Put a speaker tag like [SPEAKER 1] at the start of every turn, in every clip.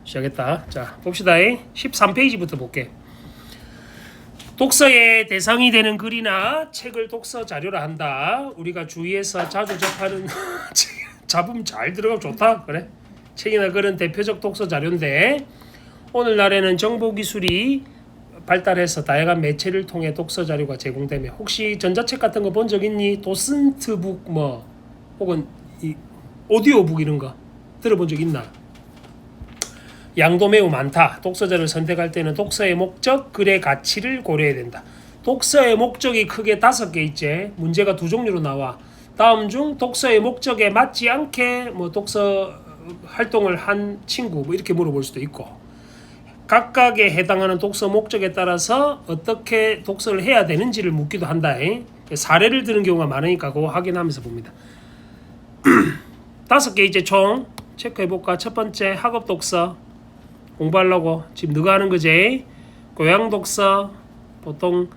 [SPEAKER 1] 시작했다. 자, 봅시다. 13페이지부터 볼게. 독서의 대상이 되는 글이나 책을 독서 자료라 한다. 우리가 주위에서 자주 접하는 잡음 잘 들어가면 좋다. 그래? 책이나 글은 대표적 독서 자료인데 오늘날에는 정보기술이 발달해서 다양한 매체를 통해 독서 자료가 제공되며 혹시 전자책 같은 거 본 적 있니? 도슨트북 뭐 혹은 이 오디오북 이런 거 들어본 적 있나? 양도 매우 많다. 독서자를 선택할 때는 독서의 목적, 글의 가치를 고려해야 된다. 독서의 목적이 크게 5개 있지. 문제가 2종류로 나와. 다음 중 독서의 목적에 맞지 않게 뭐 독서 활동을 한 친구 뭐 이렇게 물어볼 수도 있고 각각에 해당하는 독서 목적에 따라서 어떻게 독서를 해야 되는지를 묻기도 한다. 사례를 드는 경우가 많으니까 그거 확인하면서 봅니다. 5개 이제 총 체크해볼까. 첫 번째 학업 독서 공부하려고 지금 너가 하는 거지. 교양 독서 보통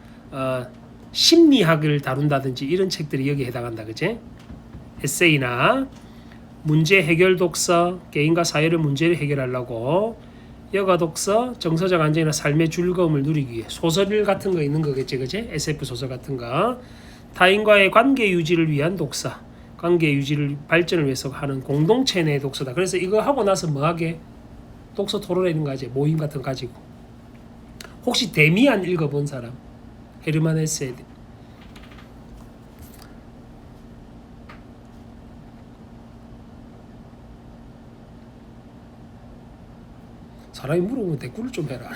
[SPEAKER 1] 심리학을 다룬다든지 이런 책들이 여기에 해당한다. 그치? 에세이나 문제 해결 독서 개인과 사회의 문제를 해결하려고 여가 독서 정서적 안정이나 삶의 즐거움을 누리기 위해 소설 같은 거 있는 거겠지. 그치? SF 소설 같은 거 타인과의 관계 유지를 위한 독서 관계 유지를 발전을 위해서 하는 공동체 내 독서다. 그래서 이거 하고 나서 뭐 하게? 독서 토론회 이런 거 하지. 모임 같은 거 가지고. 혹시 데미안 읽어본 사람? 헤르만 헤세. 사람이 물어보면 댓글을 좀 해라.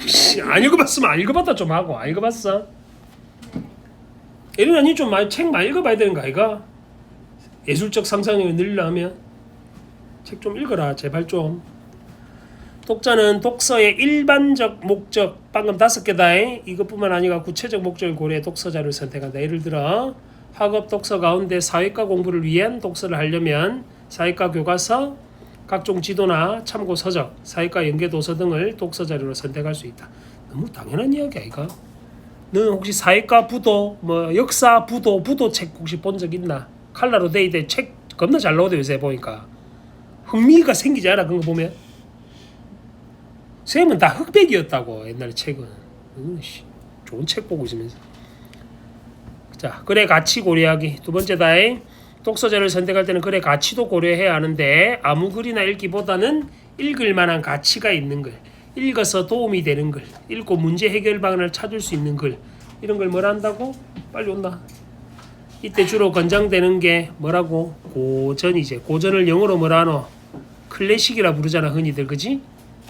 [SPEAKER 1] 안 읽어봤으면 안 읽어봤다 좀 하고. 안 읽어봤어? 에르난이 좀 책 많이 읽어봐야 되는 거 아이가? 예술적 상상력을 늘리려면 책 좀 읽어라. 제발 좀. 독자는 독서의 일반적 목적 방금 5개다. 이것뿐만 아니라 구체적 목적을 고려해 독서자를 선택한다. 예를 들어 학업 독서 가운데 사회과 공부를 위한 독서를 하려면 사회과 교과서, 각종 지도나 참고 서적, 사회과 연계 도서 등을 독서 자료로 선택할 수 있다. 너무 당연한 이야기 아이가? 너는 혹시 사회과 부도, 뭐 역사 부도 책 혹시 본 적 있나? 칼라로 데이데 책 겁나 잘 나오대 요새 보니까. 흥미가 생기지 않아 그런 거 보면? 쌤은 다 흑백이었다고 옛날에 책은. 좋은 책 보고 있으면서. 자, 글의 가치 고려하기. 두 번째다. 독서자를 선택할 때는 글의 가치도 고려해야 하는데 아무 글이나 읽기보다는 읽을 만한 가치가 있는 글, 읽어서 도움이 되는 글, 읽고 문제 해결 방안을 찾을 수 있는 글, 이런 걸 뭐라 한다고? 빨리 온나? 이때 주로 권장되는 게 뭐라고? 고전이지. 고전을 영어로 뭐라 하노? 클래식이라 부르잖아 흔히들. 그지?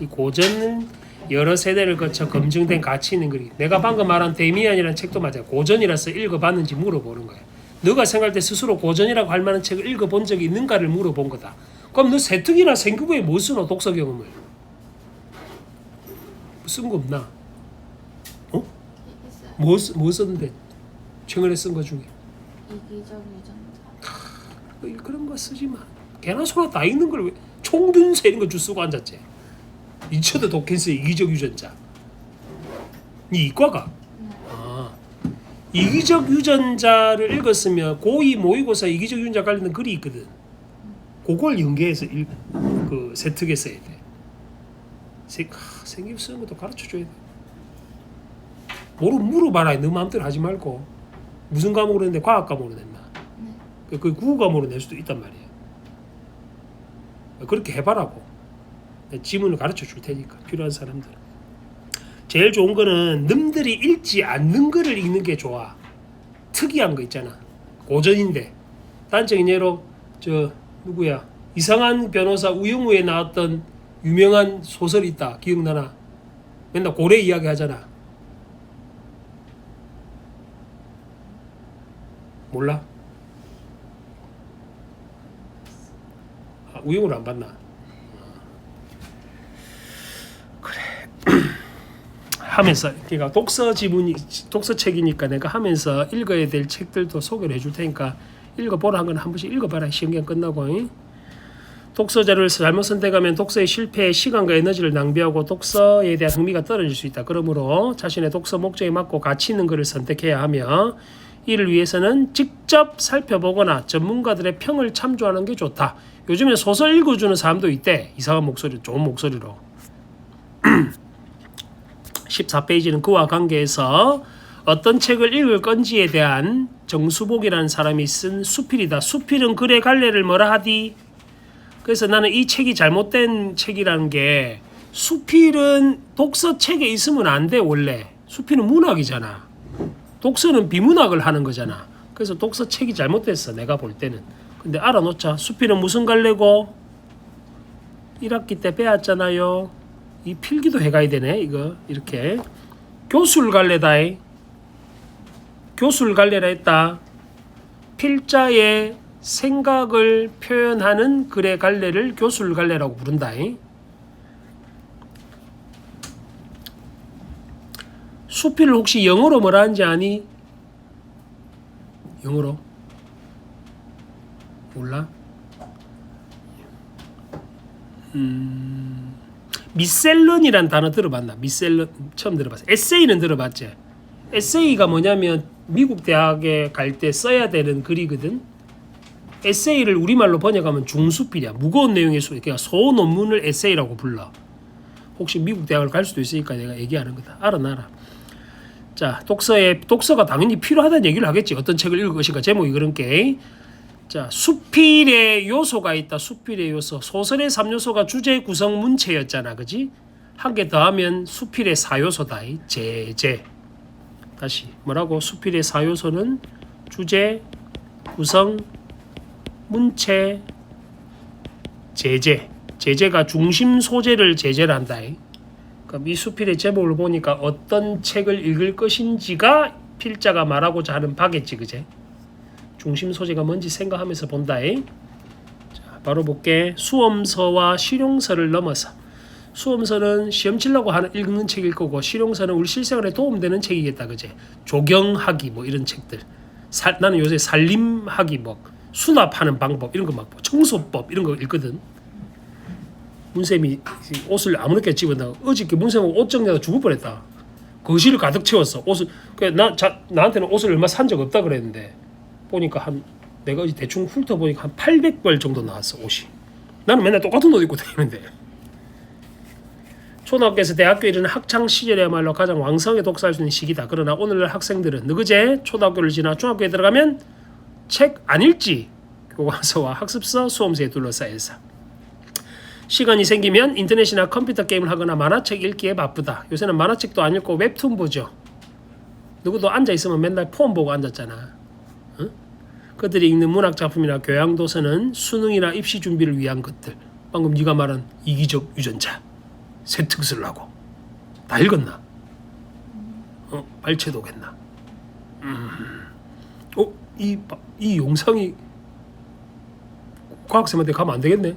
[SPEAKER 1] 이 고전은 여러 세대를 거쳐 검증된 가치 있는 글이. 내가 방금 말한 데미안이라는 책도 맞아. 고전이라서 읽어봤는지 물어보는 거야. 너가 생각할 때 스스로 고전이라고 할 만한 책을 읽어본 적이 있는가를 물어본 거다. 그럼 너 세특이나 생기부에 뭐 쓰노? 독서 경험을. 쓴 거 없나? 어? 뭐 썼는데? 최근에 쓴 거 중에.
[SPEAKER 2] 이기적 유전자.
[SPEAKER 1] 그런 거 쓰지 마. 개나 소나 다 읽는 걸 왜 총균세 이런 거 줄 쓰고 앉았지. 리처드 도킨스의 이기적 유전자. 니 이과가? 아, 이기적 유전자를 읽었으면 고2 모의고사 이기적 유전자 관련된 글이 있거든. 그걸 연계해서 그 세특에 써야 돼. 생김 쓰는 것도 가르쳐줘야 돼. 물어봐라. 너 마음대로 하지 말고. 무슨 과목으로 했는데 과학 과목으로 냈나? 네. 그 국어 과목으로 낼 수도 있단 말이야. 그렇게 해봐라고. 지문을 가르쳐 줄 테니까 필요한 사람들. 제일 좋은 거는 남들이 읽지 않는 거를 읽는 게 좋아. 특이한 거 있잖아. 고전인데 단적인 예로 저 누구야 이상한 변호사 우영우에 나왔던 유명한 소설이 있다. 기억나나? 맨날 고래 이야기 하잖아. 몰라? 아, 우영우를 안 봤나? 하면서 그러니까 독서 지문이 독서책이니까 내가 하면서 읽어야 될 책들도 소개를 해줄 테니까 읽어보라 한 건 한 번씩 읽어봐라. 시험 끝나고. 독서 자료를 잘못 선택하면 독서의 실패에 시간과 에너지를 낭비하고 독서에 대한 흥미가 떨어질 수 있다. 그러므로 자신의 독서 목적에 맞고 가치 있는 것을 선택해야 하며 이를 위해서는 직접 살펴보거나 전문가들의 평을 참조하는 게 좋다. 요즘에 소설 읽어주는 사람도 있대. 이상한 목소리, 좋은 목소리로. 14페이지는 그와 관계해서 어떤 책을 읽을 건지에 대한 정수복이라는 사람이 쓴 수필이다. 수필은 글의 갈래를 뭐라 하디? 그래서 나는 이 책이 잘못된 책이라는 게 수필은 독서책에 있으면 안 돼 원래. 수필은 문학이잖아. 독서는 비문학을 하는 거잖아. 그래서 독서책이 잘못됐어 내가 볼 때는. 근데 알아놓자. 수필은 무슨 갈래고 1학기 때 배웠잖아요. 이 필기도 해가야 되네 이거 이렇게. 교술 갈래다. 교술 갈래라 했다. 필자의 생각을 표현하는 글의 갈래를 교술 갈래라고 부른다. 수필을 혹시 영어로 뭐라 하는지 아니? 영어로? 몰라? 미셀런이란 단어 들어봤나? 미셀런 처음 들어봤어. 에세이는 들어봤지? 에세이가 뭐냐면 미국 대학에 갈 때 써야 되는 글이거든. 에세이를 우리말로 번역하면 중수필이야. 무거운 내용의 그러니까 소논문을 에세이라고 불러. 혹시 미국 대학을 갈 수도 있으니까 내가 얘기하는 거다. 알아놔라. 자, 독서가 당연히 필요하다는 얘기를 하겠지. 어떤 책을 읽을 것인가 제목이 그런 게. 자, 수필의 요소가 있다. 수필의 요소. 소설의 3요소가 주제, 구성, 문체였잖아. 그지? 한 개 더하면 수필의 4요소다. 제제. 다시 뭐라고? 수필의 4요소는 주제, 구성, 문체, 제제. 제제가 중심 소재를 제재를 한다. 그럼 이 수필의 제목을 보니까 어떤 책을 읽을 것인지가 필자가 말하고자 하는 바겠지, 그제? 중심 소재가 뭔지 생각하면서 본다. 자, 바로 볼게. 수험서와 실용서를 넘어서. 수험서는 시험 치려고 하는 읽는 책일 거고, 실용서는 우리 실생활에 도움되는 책이겠다, 그제? 조경하기 뭐 이런 책들. 나는 요새 살림하기 뭐 수납하는 방법 이런 거 막 청소법 이런 거 읽거든. 문쌤이 옷을 아무렇게 집어넣어. 어저께 문쌤하고 옷 정리하다 죽을 뻔했다. 거실을 가득 채웠어. 옷을 나한테는 옷을 얼마 산 적 없다 그랬는데 보니까 내가 어제 대충 훑어보니까 한 800벌 정도 나왔어 옷이. 나는 맨날 똑같은 옷 입고 다니는데. 초등학교에서 대학교에 이르는 학창 시절이야말로 가장 왕성하게 독서할 수 있는 시기다. 그러나 오늘날 학생들은 너그제 초등학교를 지나 중학교에 들어가면 책 안 읽지. 교과서와 학습서, 수험서에 둘러싸여서. 시간이 생기면 인터넷이나 컴퓨터 게임을 하거나 만화책 읽기에 바쁘다. 요새는 만화책도 안 읽고 웹툰 보죠. 누구도 앉아있으면 맨날 폰 보고 앉았잖아. 응? 그들이 읽는 문학작품이나 교양도서는 수능이나 입시 준비를 위한 것들. 방금 네가 말한 이기적 유전자, 새특슬라고 다 읽었나? 발췌도겠나? 이 영상이 과학쌤한테 가면 안 되겠네.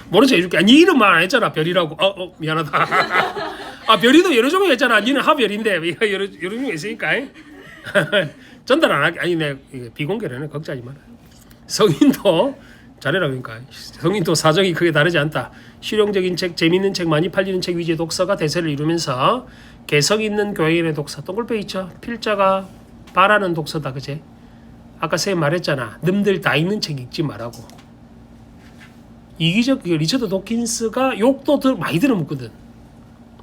[SPEAKER 1] 모른 척 해줄게. 니 이름 말 안 했잖아. 별이라고. 미안하다. 별이도 여러 종류가 있잖아. 니는 하별인데 여러 종류가 있으니까 전달 안 할게. 아니 내가 비공개라는 걱정하지 마라. 성인도 잘해라. 그러니까 성인도 사정이 크게 다르지 않다. 실용적인 책, 재미있는 책, 많이 팔리는 책 위주의 독서가 대세를 이루면서 개성 있는 교양인의 독서. 동글페 있죠. 필자가 바라는 독서다. 그제? 아까 쌤 말했잖아. 남들 다 읽는 책 읽지 말라고. 이기적 리처드 도킨스가 욕도 많이 들어먹거든.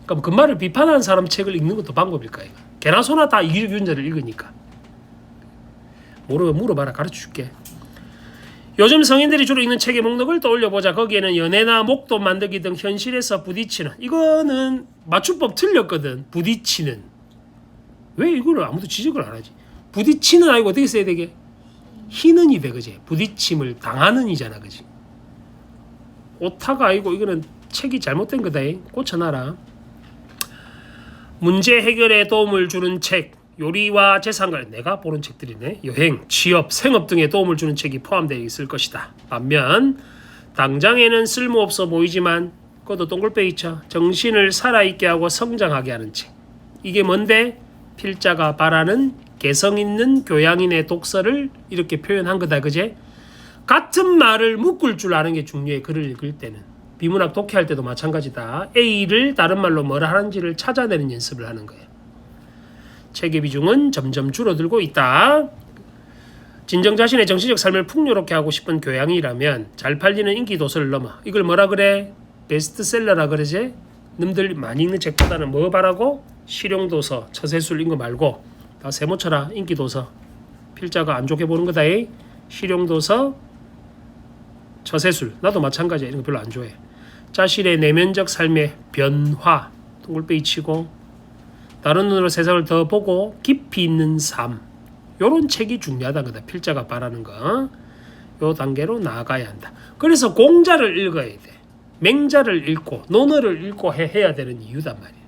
[SPEAKER 1] 그럼 그 말을 비판하는 사람 책을 읽는 것도 방법일까? 이거. 개나 소나 다 이기적 유전자를 읽으니까. 물어봐라. 가르쳐줄게. 요즘 성인들이 주로 읽는 책의 목록을 떠올려보자. 거기에는 연애나 목돈 만들기 등 현실에서 부딪히는. 이거는 맞춤법 틀렸거든. 부딪히는. 왜 이거를 아무도 지적을 안 하지? 부딪히는 아니고 어떻게 써야 되게? 희는이 돼, 그지? 부딪힘을 당하는 이잖아, 그지? 오타가 아니고 이거는 책이 잘못된 거다. 고쳐놔라. 문제 해결에 도움을 주는 책, 요리와 재산관, 내가 보는 책들이네. 여행, 취업, 생업 등에 도움을 주는 책이 포함되어 있을 것이다. 반면 당장에는 쓸모없어 보이지만 그것도 동글페 있죠. 정신을 살아있게 하고 성장하게 하는 책. 이게 뭔데? 필자가 바라는 개성 있는 교양인의 독서를 이렇게 표현한 거다. 그제? 같은 말을 묶을 줄 아는 게 중요해. 글을 읽을 때는. 비문학 독해할 때도 마찬가지다. A를 다른 말로 뭐라 하는지를 찾아내는 연습을 하는 거예요. 책의 비중은 점점 줄어들고 있다. 진정 자신의 정신적 삶을 풍요롭게 하고 싶은 교양이라면 잘 팔리는 인기 도서를 넘어 이걸 뭐라 그래? 베스트셀러라 그러지? 님들 많이 읽는 책보다는 뭐 바라고? 실용도서, 처세술 이런 거 말고 다 세모쳐라. 인기도서 필자가 안 좋게 보는 거다. 실용도서, 처세술 나도 마찬가지야. 이런 거 별로 안 좋아해. 자신의 내면적 삶의 변화 동글빼기 치고 다른 눈으로 세상을 더 보고 깊이 있는 삶 요런 책이 중요하다는 거다. 필자가 바라는 거. 요 단계로 나아가야 한다. 그래서 공자를 읽어야 돼. 맹자를 읽고 논어를 읽고 해야 되는 이유단 말이야.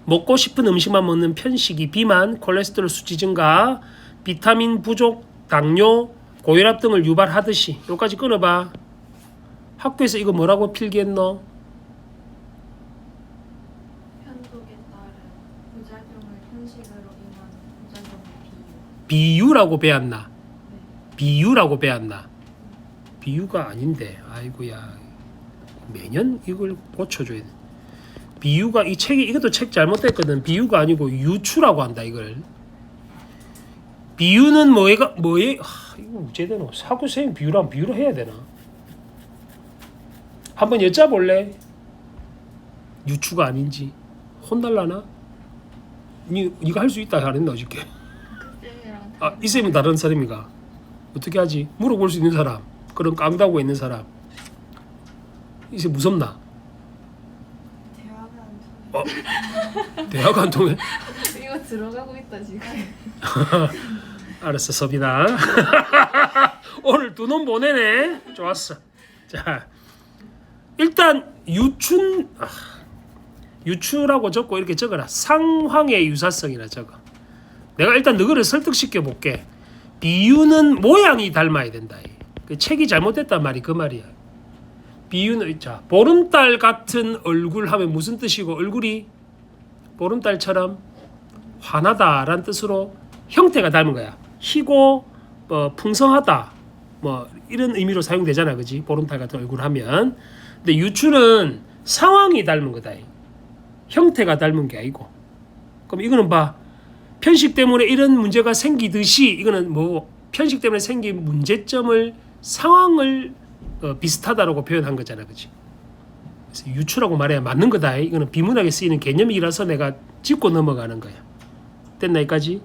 [SPEAKER 1] 먹고 싶은 음식만 먹는 편식이 비만, 콜레스테롤 수치 증가, 비타민 부족, 당뇨, 고혈압 등을 유발하듯이 여기까지 끊어봐. 학교에서 이거 뭐라고 필기했노?
[SPEAKER 2] 편독에 따른 부작용을 편식으로 인한 부작용을
[SPEAKER 1] 비유라고 배웠나?
[SPEAKER 2] 네.
[SPEAKER 1] 비유라고 배웠나? 비유가 아닌데 아이고야 매년 이걸 고쳐줘야 돼. 비유가 이 책이 이것도 책 잘못됐거든. 비유가 아니고 유추라고 한다. 이걸 비유는 뭐에 이거 제대로 사고 선생님 비유랑 비유를 해야 되나? 한번 여쭤볼래? 유추가 아닌지 혼날라나? 니가 할 수 있다 안 했나 어저께?
[SPEAKER 2] 쌤이랑
[SPEAKER 1] 이 쌤은 다른 사람이가 어떻게 하지? 물어볼 수 있는 사람 그런 깡다고 있는 사람 이제 무섭나?
[SPEAKER 2] 대화가 안 통해.
[SPEAKER 1] 대화가 안 통해?
[SPEAKER 2] 이거 들어가고 있다 지금.
[SPEAKER 1] 알았어 서빈아. 오늘 두 놈 보내네. 좋았어. 자 일단 유추라고 적고 이렇게 적어라. 상황의 유사성이라 적어. 내가 일단 너희를 설득시켜 볼게. 비유는 모양이 닮아야 된다. 그 책이 잘못됐단 말이 그 말이야. 비유는 자 보름달 같은 얼굴 하면 무슨 뜻이고 얼굴이 보름달처럼 환하다라는 뜻으로 형태가 닮은 거야. 희고 풍성하다 뭐 이런 의미로 사용되잖아, 그지? 보름달 같은 얼굴 하면. 근데 유추는 상황이 닮은 거다. 형태가 닮은 게 아니고. 그럼 이거는 봐. 편식 때문에 이런 문제가 생기듯이 이거는 뭐 편식 때문에 생긴 문제점을 상황을 비슷하다라고 표현한 거잖아, 그지? 그래서 유추라고 말해야 맞는 거다. 이거는 비문학에 쓰이는 개념이라서 내가 짚고 넘어가는 거야. 됐나 여기까지?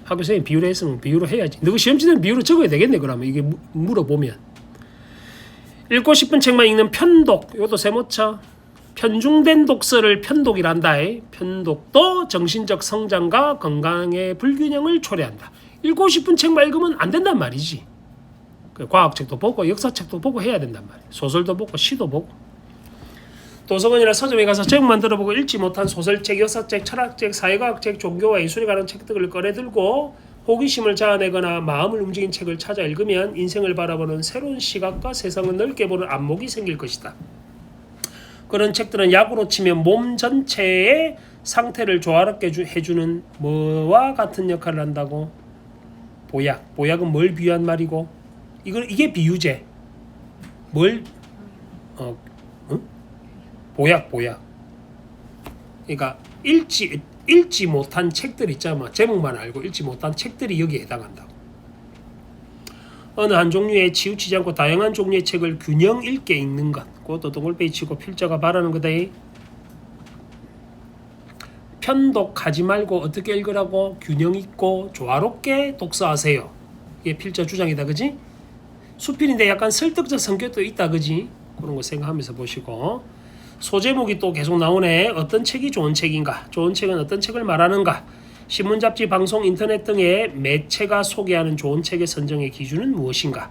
[SPEAKER 1] 학교 선생님 비유를 했으면 비유로 해야지. 너가 시험지는 비유로 적어야 되겠네. 그러면 이게 물어보면 읽고 싶은 책만 읽는 편독. 이것도 세모차. 편중된 독서를 편독이란다. 편독도 정신적 성장과 건강의 불균형을 초래한다. 읽고 싶은 책만 읽으면 안 된단 말이지. 과학책도 보고 역사책도 보고 해야 된단 말이야. 소설도 보고 시도 보고. 도서관이나 서점에 가서 책만 들어보고 읽지 못한 소설책, 역사책, 철학책, 사회과학책, 종교와 예술에 관한 책들을 꺼내들고 호기심을 자아내거나 마음을 움직인 책을 찾아 읽으면 인생을 바라보는 새로운 시각과 세상을 넓게 보는 안목이 생길 것이다. 그런 책들은 약으로 치면 몸 전체의 상태를 조화롭게 해주는 뭐와 같은 역할을 한다고? 보약. 보약은 뭘 비유한 말이고? 이게 비유제. 뭘? 보약. 그러니까 읽지 못한 책들 있잖아. 제목만 알고 읽지 못한 책들이 여기에 해당한다고. 어느 한 종류에 치우치지 않고 다양한 종류의 책을 균형 있게 읽는 것. 그것도 동글빼기 치고 필자가 바라는 거다. 편독하지 말고 어떻게 읽으라고? 균형 있고 조화롭게 독서하세요. 이게 필자 주장이다, 그지? 수필인데 약간 설득적 성격도 있다, 그지? 그런 거 생각하면서 보시고. 소제목이 또 계속 나오네. 어떤 책이 좋은 책인가? 좋은 책은 어떤 책을 말하는가? 신문, 잡지, 방송, 인터넷 등의 매체가 소개하는 좋은 책의 선정의 기준은 무엇인가?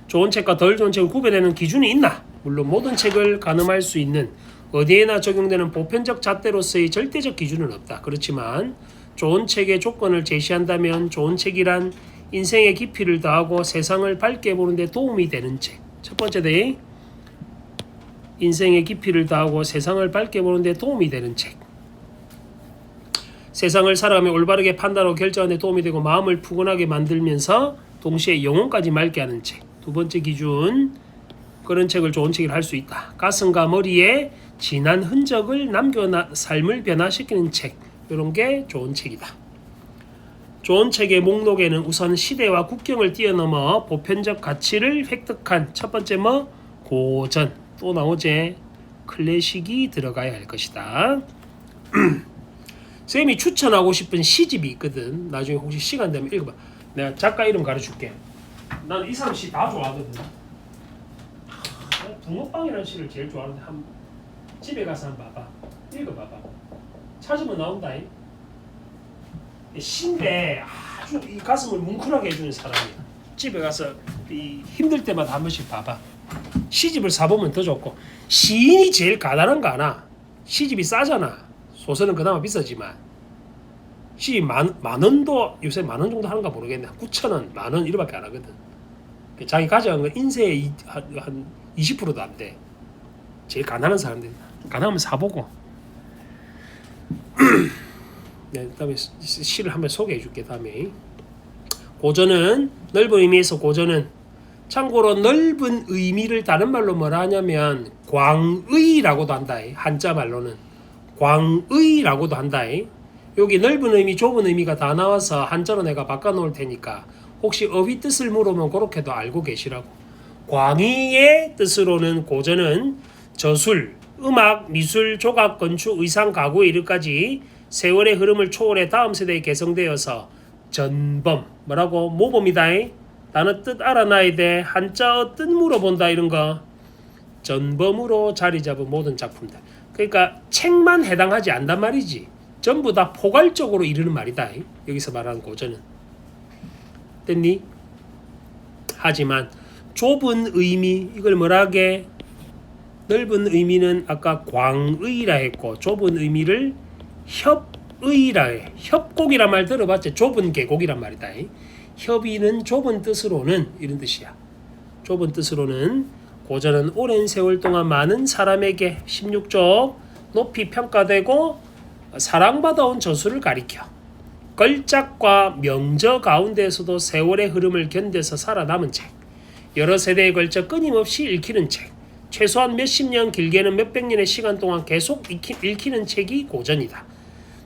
[SPEAKER 1] 좋은 책과 덜 좋은 책을 구별하는 기준이 있나? 물론 모든 책을 가늠할 수 있는 어디에나 적용되는 보편적 잣대로서의 절대적 기준은 없다. 그렇지만 좋은 책의 조건을 제시한다면 좋은 책이란 인생의 깊이를 더하고 세상을 밝게 보는 데 도움이 되는 책. 첫 번째대 인생의 깊이를 더하고 세상을 밝게 보는 데 도움이 되는 책. 세상을 살아가며 올바르게 판단하고 결정하는 데 도움이 되고 마음을 푸근하게 만들면서 동시에 영혼까지 맑게 하는 책. 두 번째 기준, 그런 책을 좋은 책이라 할 수 있다. 가슴과 머리에 진한 흔적을 남겨 삶을 변화시키는 책, 이런 게 좋은 책이다. 좋은 책의 목록에는 우선 시대와 국경을 뛰어넘어 보편적 가치를 획득한 첫 번째 고전, 또 나오지 클래식이 들어가야 할 것이다. 쌤이 추천하고 싶은 시집이 있거든. 나중에 혹시 시간 되면 읽어봐. 내가 작가 이름 가르쳐줄게. 난 이 사람 시 다 좋아하거든. 붕어빵이라는 시를 제일 좋아하는데 한 집에 가서 한번 봐봐. 읽어봐봐. 찾으면 나온다. 시인데 아주 이 가슴을 뭉클하게 해주는 사람이야. 집에 가서 이 힘들 때마다 한 번씩 봐봐. 시집을 사보면 더 좋고, 시인이 제일 가난한 거 아나? 시집이 싸잖아. 소설은 그나마 비싸지만 시집 만 원도 요새 만 원 정도 하는가 모르겠네. 9,000원, 만 원 이렇게밖에 안 하거든. 자기 가져간 건 인세의 한 20%도 안 돼. 제일 가난한 사람들. 가난하면 사보고. 네, 다음에 시를 한번 소개해 줄게. 다음에 고전은 넓은 의미에서 고전은 참고로 넓은 의미를 다른 말로 뭐라 하냐면 광의라고도 한다. 한자 말로는 광의라고도 한다. 여기 넓은 의미, 좁은 의미가 다 나와서 한자로 내가 바꿔놓을 테니까 혹시 어휘 뜻을 물으면 그렇게도 알고 계시라고. 광의의 뜻으로는 고전은 저술, 음악, 미술, 조각, 건축, 의상, 가구에 이르까지 세월의 흐름을 초월해 다음 세대에 개성되어서 전범, 뭐라고? 모범이다. 단어 뜻 알아놔야 돼. 한자어 뜻 물어본다 이런 거. 전범으로 자리 잡은 모든 작품들. 그러니까 책만 해당하지 않단 말이지. 전부 다 포괄적으로 이르는 말이다. 여기서 말하는 고전은. 됐니? 하지만 좁은 의미, 이걸 뭐라 하게? 넓은 의미는 아까 광의라 했고 좁은 의미를 협의라 해. 협곡이란 말 들어봤지? 좁은 계곡이란 말이다. 협의는 좁은 뜻으로는 이런 뜻이야. 좁은 뜻으로는 고전은 오랜 세월 동안 많은 사람에게 16쪽 높이 평가되고 사랑받아온 저술을 가리켜 걸작과 명저 가운데에서도 세월의 흐름을 견뎌서 살아남은 책, 여러 세대에 걸쳐 끊임없이 읽히는 책, 최소한 몇십 년 길게는 몇백 년의 시간 동안 계속 읽히는 책이 고전이다.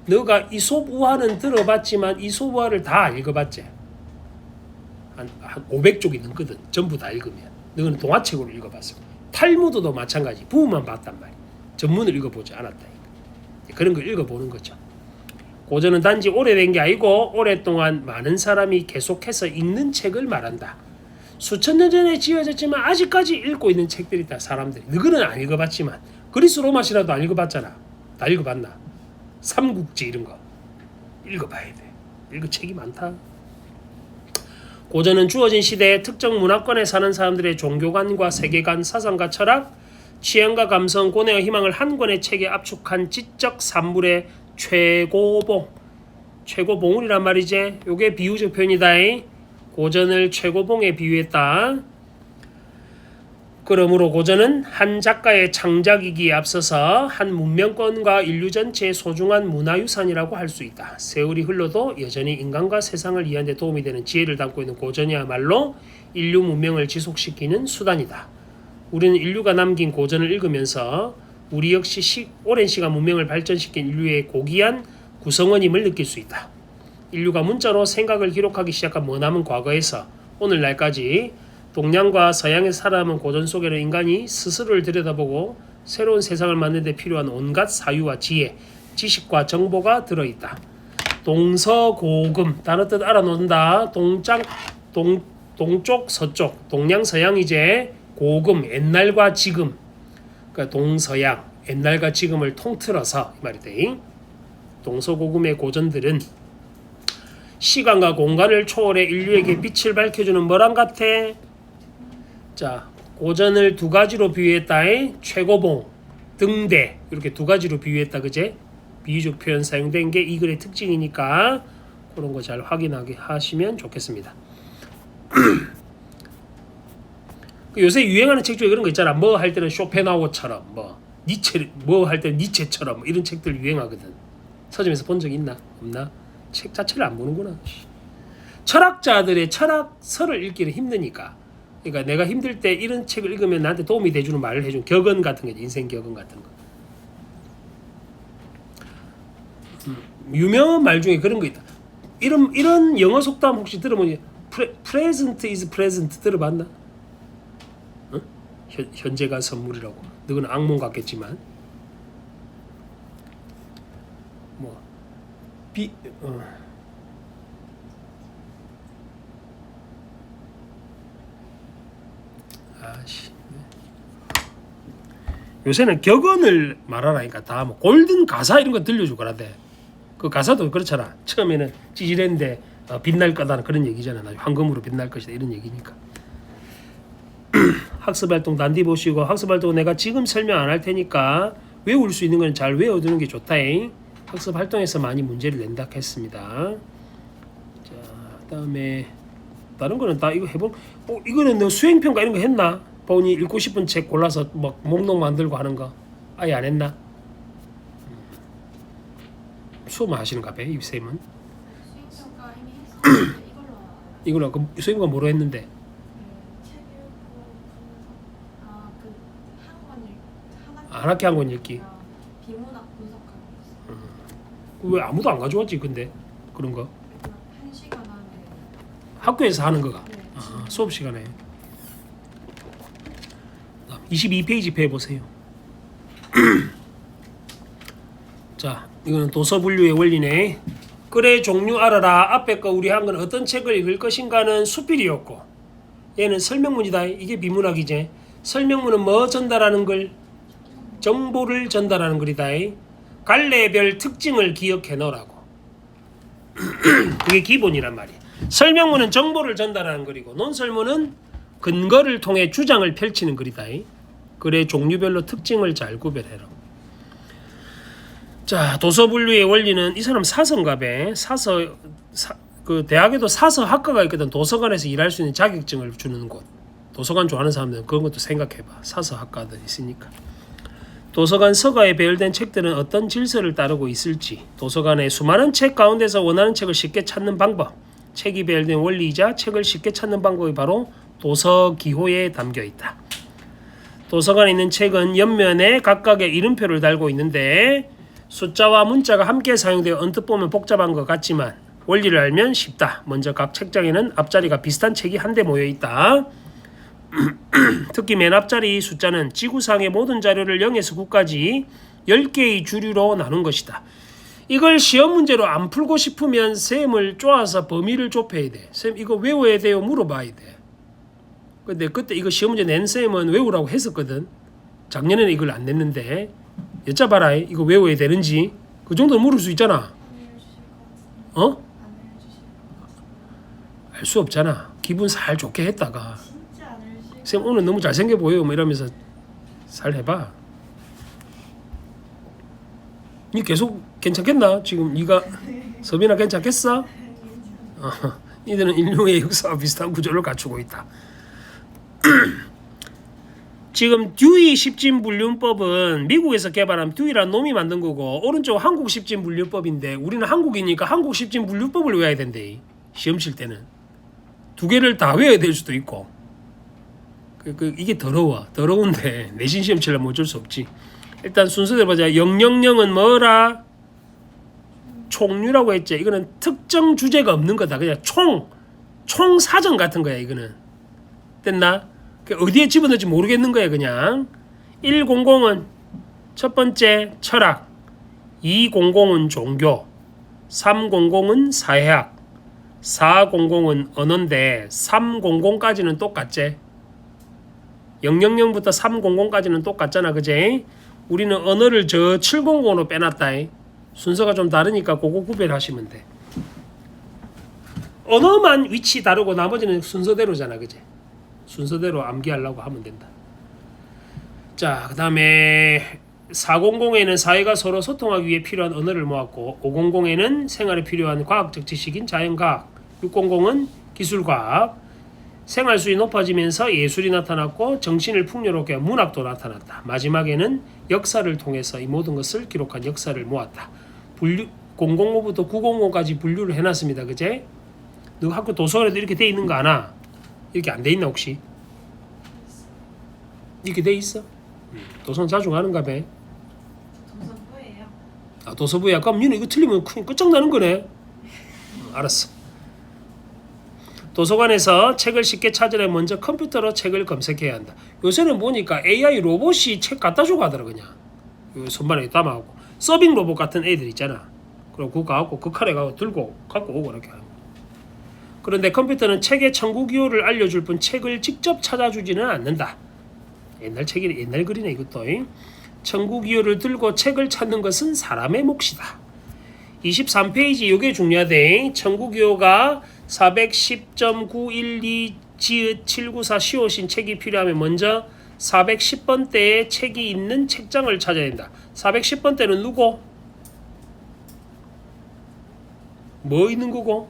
[SPEAKER 1] 너가 이솝우화는 들어봤지만 이솝우화를 다 읽어봤지? 한 500쪽이 넘거든. 전부 다 읽으면. 너는 동화책으로 읽어봤어. 탈무드도 마찬가지. 부분만 봤단 말이야. 전문을 읽어보지 않았다. 그런 걸 읽어보는 거죠. 고전은 단지 오래된 게 아니고 오랫동안 많은 사람이 계속해서 읽는 책을 말한다. 수천 년 전에 지어졌지만 아직까지 읽고 있는 책들이 있다. 사람들이. 너희는 안 읽어봤지만 그리스 로마 시라도 안 읽어봤잖아. 다 읽어봤나? 삼국지 이런 거 읽어봐야 돼. 읽을 책이 많다. 고전은 주어진 시대의 특정 문화권에 사는 사람들의 종교관과 세계관, 사상과 철학, 취향과 감성, 고뇌와 희망을 한 권의 책에 압축한 지적 산물의 최고봉. 최고봉이란 말이지. 요게 비유적 표현이다. 고전을 최고봉에 비유했다. 그러므로 고전은 한 작가의 창작이기에 앞서서 한 문명권과 인류 전체의 소중한 문화유산이라고 할 수 있다. 세월이 흘러도 여전히 인간과 세상을 이해하는 데 도움이 되는 지혜를 담고 있는 고전이야말로 인류 문명을 지속시키는 수단이다. 우리는 인류가 남긴 고전을 읽으면서 우리 역시 오랜 시간 문명을 발전시킨 인류의 고귀한 구성원임을 느낄 수 있다. 인류가 문자로 생각을 기록하기 시작한 머나먼 과거에서 오늘날까지 동양과 서양에서 살아남은 고전 속에는 인간이 스스로를 들여다보고 새로운 세상을 만드는 데 필요한 온갖 사유와 지혜, 지식과 정보가 들어있다. 동서고금, 단어 뜻 알아놓는다. 동쪽, 서쪽, 동양, 서양이제 고금, 옛날과 지금. 그러니까 동서양, 옛날과 지금을 통틀어서 이 말이다. 동서고금의 고전들은 시간과 공간을 초월해 인류에게 빛을 밝혀주는 뭐랑 같아? 자, 고전을 두 가지로 비유했다. 최고봉, 등대 이렇게 두 가지로 비유했다. 그제? 비유적 표현 사용된 게 이 글의 특징이니까 그런 거 잘 확인하게 하시면 좋겠습니다. 요새 유행하는 책 중에 그런 거 있잖아. 뭐 할 때는 쇼펜하우어처럼, 뭐 니체, 뭐 할 때는 니체처럼 이런 책들 유행하거든. 서점에서 본 적 있나? 없나? 책 자체를 안 보는구나. 철학자들의 철학서를 읽기는 힘드니까 그러니까 내가 힘들 때 이런 책을 읽으면 나한테 도움이 돼주는 말을 해준 격언 같은 거, 인생 격언 같은 거. 유명한 말 중에 그런 거 있다. 이런 영어 속담 혹시 들어보니 present is present 들어봤나? 어? 현재가 선물이라고. 너는 악몽 같겠지만 뭐 아씨. 요새는 격언을 말하라니까 다 뭐 골든 가사 이런 거 들려주거라대. 그 가사도 그렇잖아. 처음에는 찌질했는데 빛날 거다 그런 얘기잖아. 나중에 황금으로 빛날 것이다 이런 얘기니까. 학습활동 단디 보시고 학습활동 내가 지금 설명 안 할 테니까 외울 수 있는 건 잘 외워두는 게 좋다잉. 학습활동에서 많이 문제를 낸다 했습니다. 자, 그다음에 다른 거는 다 이거 해본. 이거는 너 수행평가 이런 거 했나? 본인이 읽고 싶은 책 골라서 막 목록 만들고 하는 거 아예 안 했나? 수업만 하시는가 봐, 이 쌤은.
[SPEAKER 2] 수행평가 이미 했었는데
[SPEAKER 1] 이걸로 그 수행평가 뭐로 했는데?
[SPEAKER 2] 책 읽고 그 학원
[SPEAKER 1] 한 학기 한 권 읽기.
[SPEAKER 2] 비문학 분석하고 있어.
[SPEAKER 1] 왜 아무도 안 가져왔지 근데 그런 거?
[SPEAKER 2] 1시간 안에.
[SPEAKER 1] 학교에서 하는 거가.
[SPEAKER 2] 네.
[SPEAKER 1] 수업 시간에. 22페이지 펴보세요. 자, 이거는 도서 분류의 원리네. 글의 종류 알아라. 앞에 거 우리 한 건 어떤 책을 읽을 것인가는 수필이었고, 얘는 설명문이다. 이게 비문학이지. 설명문은 뭐 전달하는 글? 정보를 전달하는 글이다. 갈래별 특징을 기억해 놓으라고. 그게 기본이란 말이야. 설명문은 정보를 전달하는 글이고, 논설문은 근거를 통해 주장을 펼치는 글이다. 글의 종류별로 특징을 잘 구별해라. 자, 도서 분류의 원리는 이 사람 사서인가 봐. 그 대학에도 사서 학과가 있거든. 도서관에서 일할 수 있는 자격증을 주는 곳. 도서관 좋아하는 사람들은 그런 것도 생각해봐. 사서 학과들 있으니까. 도서관 서가에 배열된 책들은 어떤 질서를 따르고 있을지, 도서관의 수많은 책 가운데서 원하는 책을 쉽게 찾는 방법, 책이 배열된 원리이자 책을 쉽게 찾는 방법이 바로 도서 기호에 담겨 있다. 도서관에 있는 책은 옆면에 각각의 이름표를 달고 있는데 숫자와 문자가 함께 사용되어 언뜻 보면 복잡한 것 같지만 원리를 알면 쉽다. 먼저 각 책장에는 앞자리가 비슷한 책이 한데 모여 있다. 특히 맨 앞자리 숫자는 지구상의 모든 자료를 0에서 9까지 10개의 주류로 나눈 것이다. 이걸 시험 문제로 안 풀고 싶으면 쌤을 쪼아서 범위를 좁혀야 돼. 쌤 이거 외워야 돼요? 물어봐야 돼. 근데 그때 이거 시험 문제 낸 쌤은 외우라고 했었거든. 작년에는 이걸 안 냈는데 여쭤봐라. 이거 외워야 되는지. 그 정도는 물을 수 있잖아. 어? 알 수 없잖아. 기분 살 좋게 했다가 쌤 오늘 너무 잘생겨 보여 뭐 이러면서 살 해봐. 니 계속 괜찮겠나? 지금 니가 서빈아 괜찮겠어? 니들은 인류의 역사와 비슷한 구조를 갖추고 있다. 지금 듀이 십진분류법은 미국에서 개발한 듀이라는 놈이 만든 거고, 오른쪽 한국 십진분류법인데 우리는 한국이니까 한국 십진분류법을 외워야 된대. 시험 칠 때는 두 개를 다 외워야 될 수도 있고. 이게 더러운데 내신 시험 치려면 어쩔 수 없지. 일단 순서대로 보자. 000은 뭐라? 총류라고 했지. 이거는 특정 주제가 없는 거다. 그냥 총 사전 같은 거야. 이거는 됐나? 어디에 집어넣을지 모르겠는 거야. 그냥 100은 첫 번째 철학, 200은 종교, 300은 사회학, 400은 언어인데 300까지는 똑같지. 000부터 300까지는 똑같잖아. 그제? 우리는 언어를 저 700으로 빼놨다. 순서가 좀 다르니까 그거 구별하시면 돼. 언어만 위치 다르고 나머지는 순서대로잖아. 그제? 순서대로 암기하려고 하면 된다. 자, 그 다음에 400에는 사회가 서로 소통하기 위해 필요한 언어를 모았고, 500에는 생활에 필요한 과학적 지식인 자연과학, 600은 기술과학, 생활 수준이 높아지면서 예술이 나타났고 정신을 풍요롭게 한 문학도 나타났다. 마지막에는 역사를 통해서 이 모든 것을 기록한 역사를 모았다. 분류 005부터 900까지 분류를 해놨습니다. 그제? 너 학교 도서관에도 이렇게 돼 있는 거 아나? 이렇게 안 돼 있나 혹시? 이렇게 돼 있어. 도서관 자주 가는가 봐.
[SPEAKER 2] 도서부예요.
[SPEAKER 1] 아, 도서부야. 그럼 니는 이거 틀리면 끝장나는 거네. 알았어. 도서관에서 책을 쉽게 찾으려면 먼저 컴퓨터로 책을 검색해야 한다. 요새는 보니까 AI 로봇이 책 갖다 주고 하더라 그냥. 요 손반에 담아갖고 서빙 로봇 같은 애들 있잖아. 그럼 그거 가갖고 그 칼에 가고 들고 갖고 오고 이렇게 하는 거야. 그런데 컴퓨터는 책의 청구 기호를 알려줄 뿐 책을 직접 찾아주지는 않는다. 옛날 책이 옛날 글이네 이것도. 청구 기호를 들고 책을 찾는 것은 사람의 몫이다. 23페이지 이게 중요하대. 청구 기호가 410.912-794 시옷인 책이 필요하면 먼저 410번대에 책이 있는 책장을 찾아야 된다. 410번대는 누구? 뭐 있는 거고?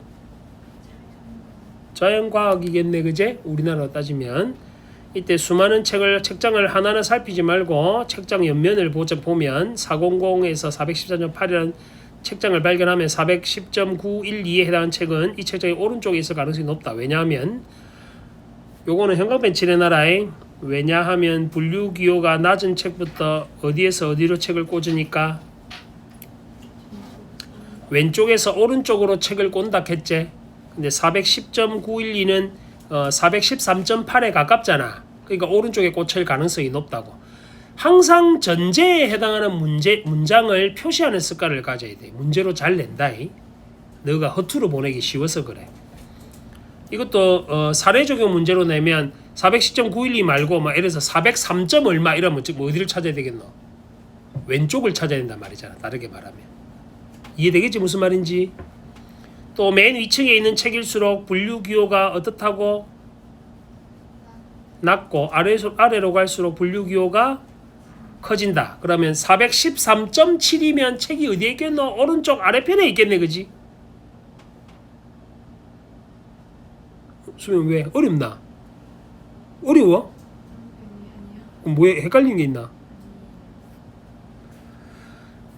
[SPEAKER 1] 자연과학이겠네, 그제? 우리나라로 따지면 이때 수많은 책장을 하나하나 살피지 말고 책장 옆면을 보면 400에서 414.8이라는 책장을 발견하면 410.912에 해당하는 책은 이 책장의 오른쪽에 있을 가능성이 높다. 왜냐하면 요거는 형광펜 칠해놔라. 왜냐하면 분류 기호가 낮은 책부터 어디에서 어디로 책을 꽂으니까 왼쪽에서 오른쪽으로 책을 꼰다 했지. 근데 410.912는 413.8에 가깝잖아. 그러니까 오른쪽에 꽂힐 가능성이 높다고. 항상 전제에 해당하는 문장을 표시하는 습관을 가져야 돼. 문제로 잘 낸다. 너가 허투루 보내기 쉬워서 그래. 이것도 사례 적용 문제로 내면 410.912 말고 막 예를 들어서 403. 얼마 이러면 어디를 찾아야 되겠노? 왼쪽을 찾아야 된단 말이잖아. 다르게 말하면. 이해되겠지 무슨 말인지? 또 맨 위층에 있는 책일수록 분류 기호가 어떻다고? 낮고 아래로 갈수록 분류 기호가 커진다. 그러면 413.7이면 책이 어디에 있겠노? 오른쪽 아래편에 있겠네, 그지? 수면 왜 어렵나? 어려워? 그럼 뭐에 헷갈리는 게 있나?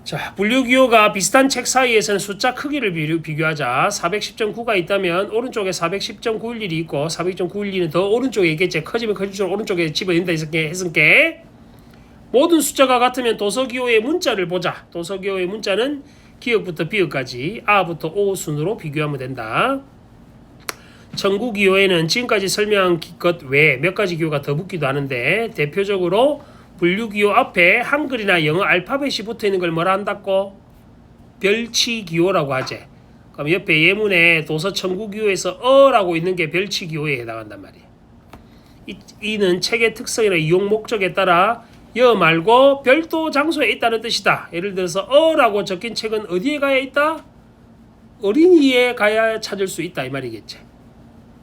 [SPEAKER 1] 자, 분류 기호가 비슷한 책 사이에서는 숫자 크기를 비교하자. 410.9가 있다면 오른쪽에 410.911이 있고 410.912는 더 오른쪽에 있겠지. 커지면 커질수록 오른쪽에 집어넣는다 했으니까 모든 숫자가 같으면 도서 기호의 문자를 보자. 도서 기호의 문자는 기역부터 비역까지 아부터 오 순으로 비교하면 된다. 청구 기호에는 지금까지 설명한 것 외에 몇 가지 기호가 더 붙기도 하는데 대표적으로 분류 기호 앞에 한글이나 영어 알파벳이 붙어 있는 걸 뭐라 한다고? 별치 기호라고 하지. 그럼 옆에 예문에 도서 청구 기호에서 어라고 있는 게 별치 기호에 해당한단 말이야. 이는 책의 특성이나 이용 목적에 따라 여 말고 별도 장소에 있다는 뜻이다. 예를 들어서 어라고 적힌 책은 어디에 가야 있다? 어린이에 가야 찾을 수 있다 이 말이겠지.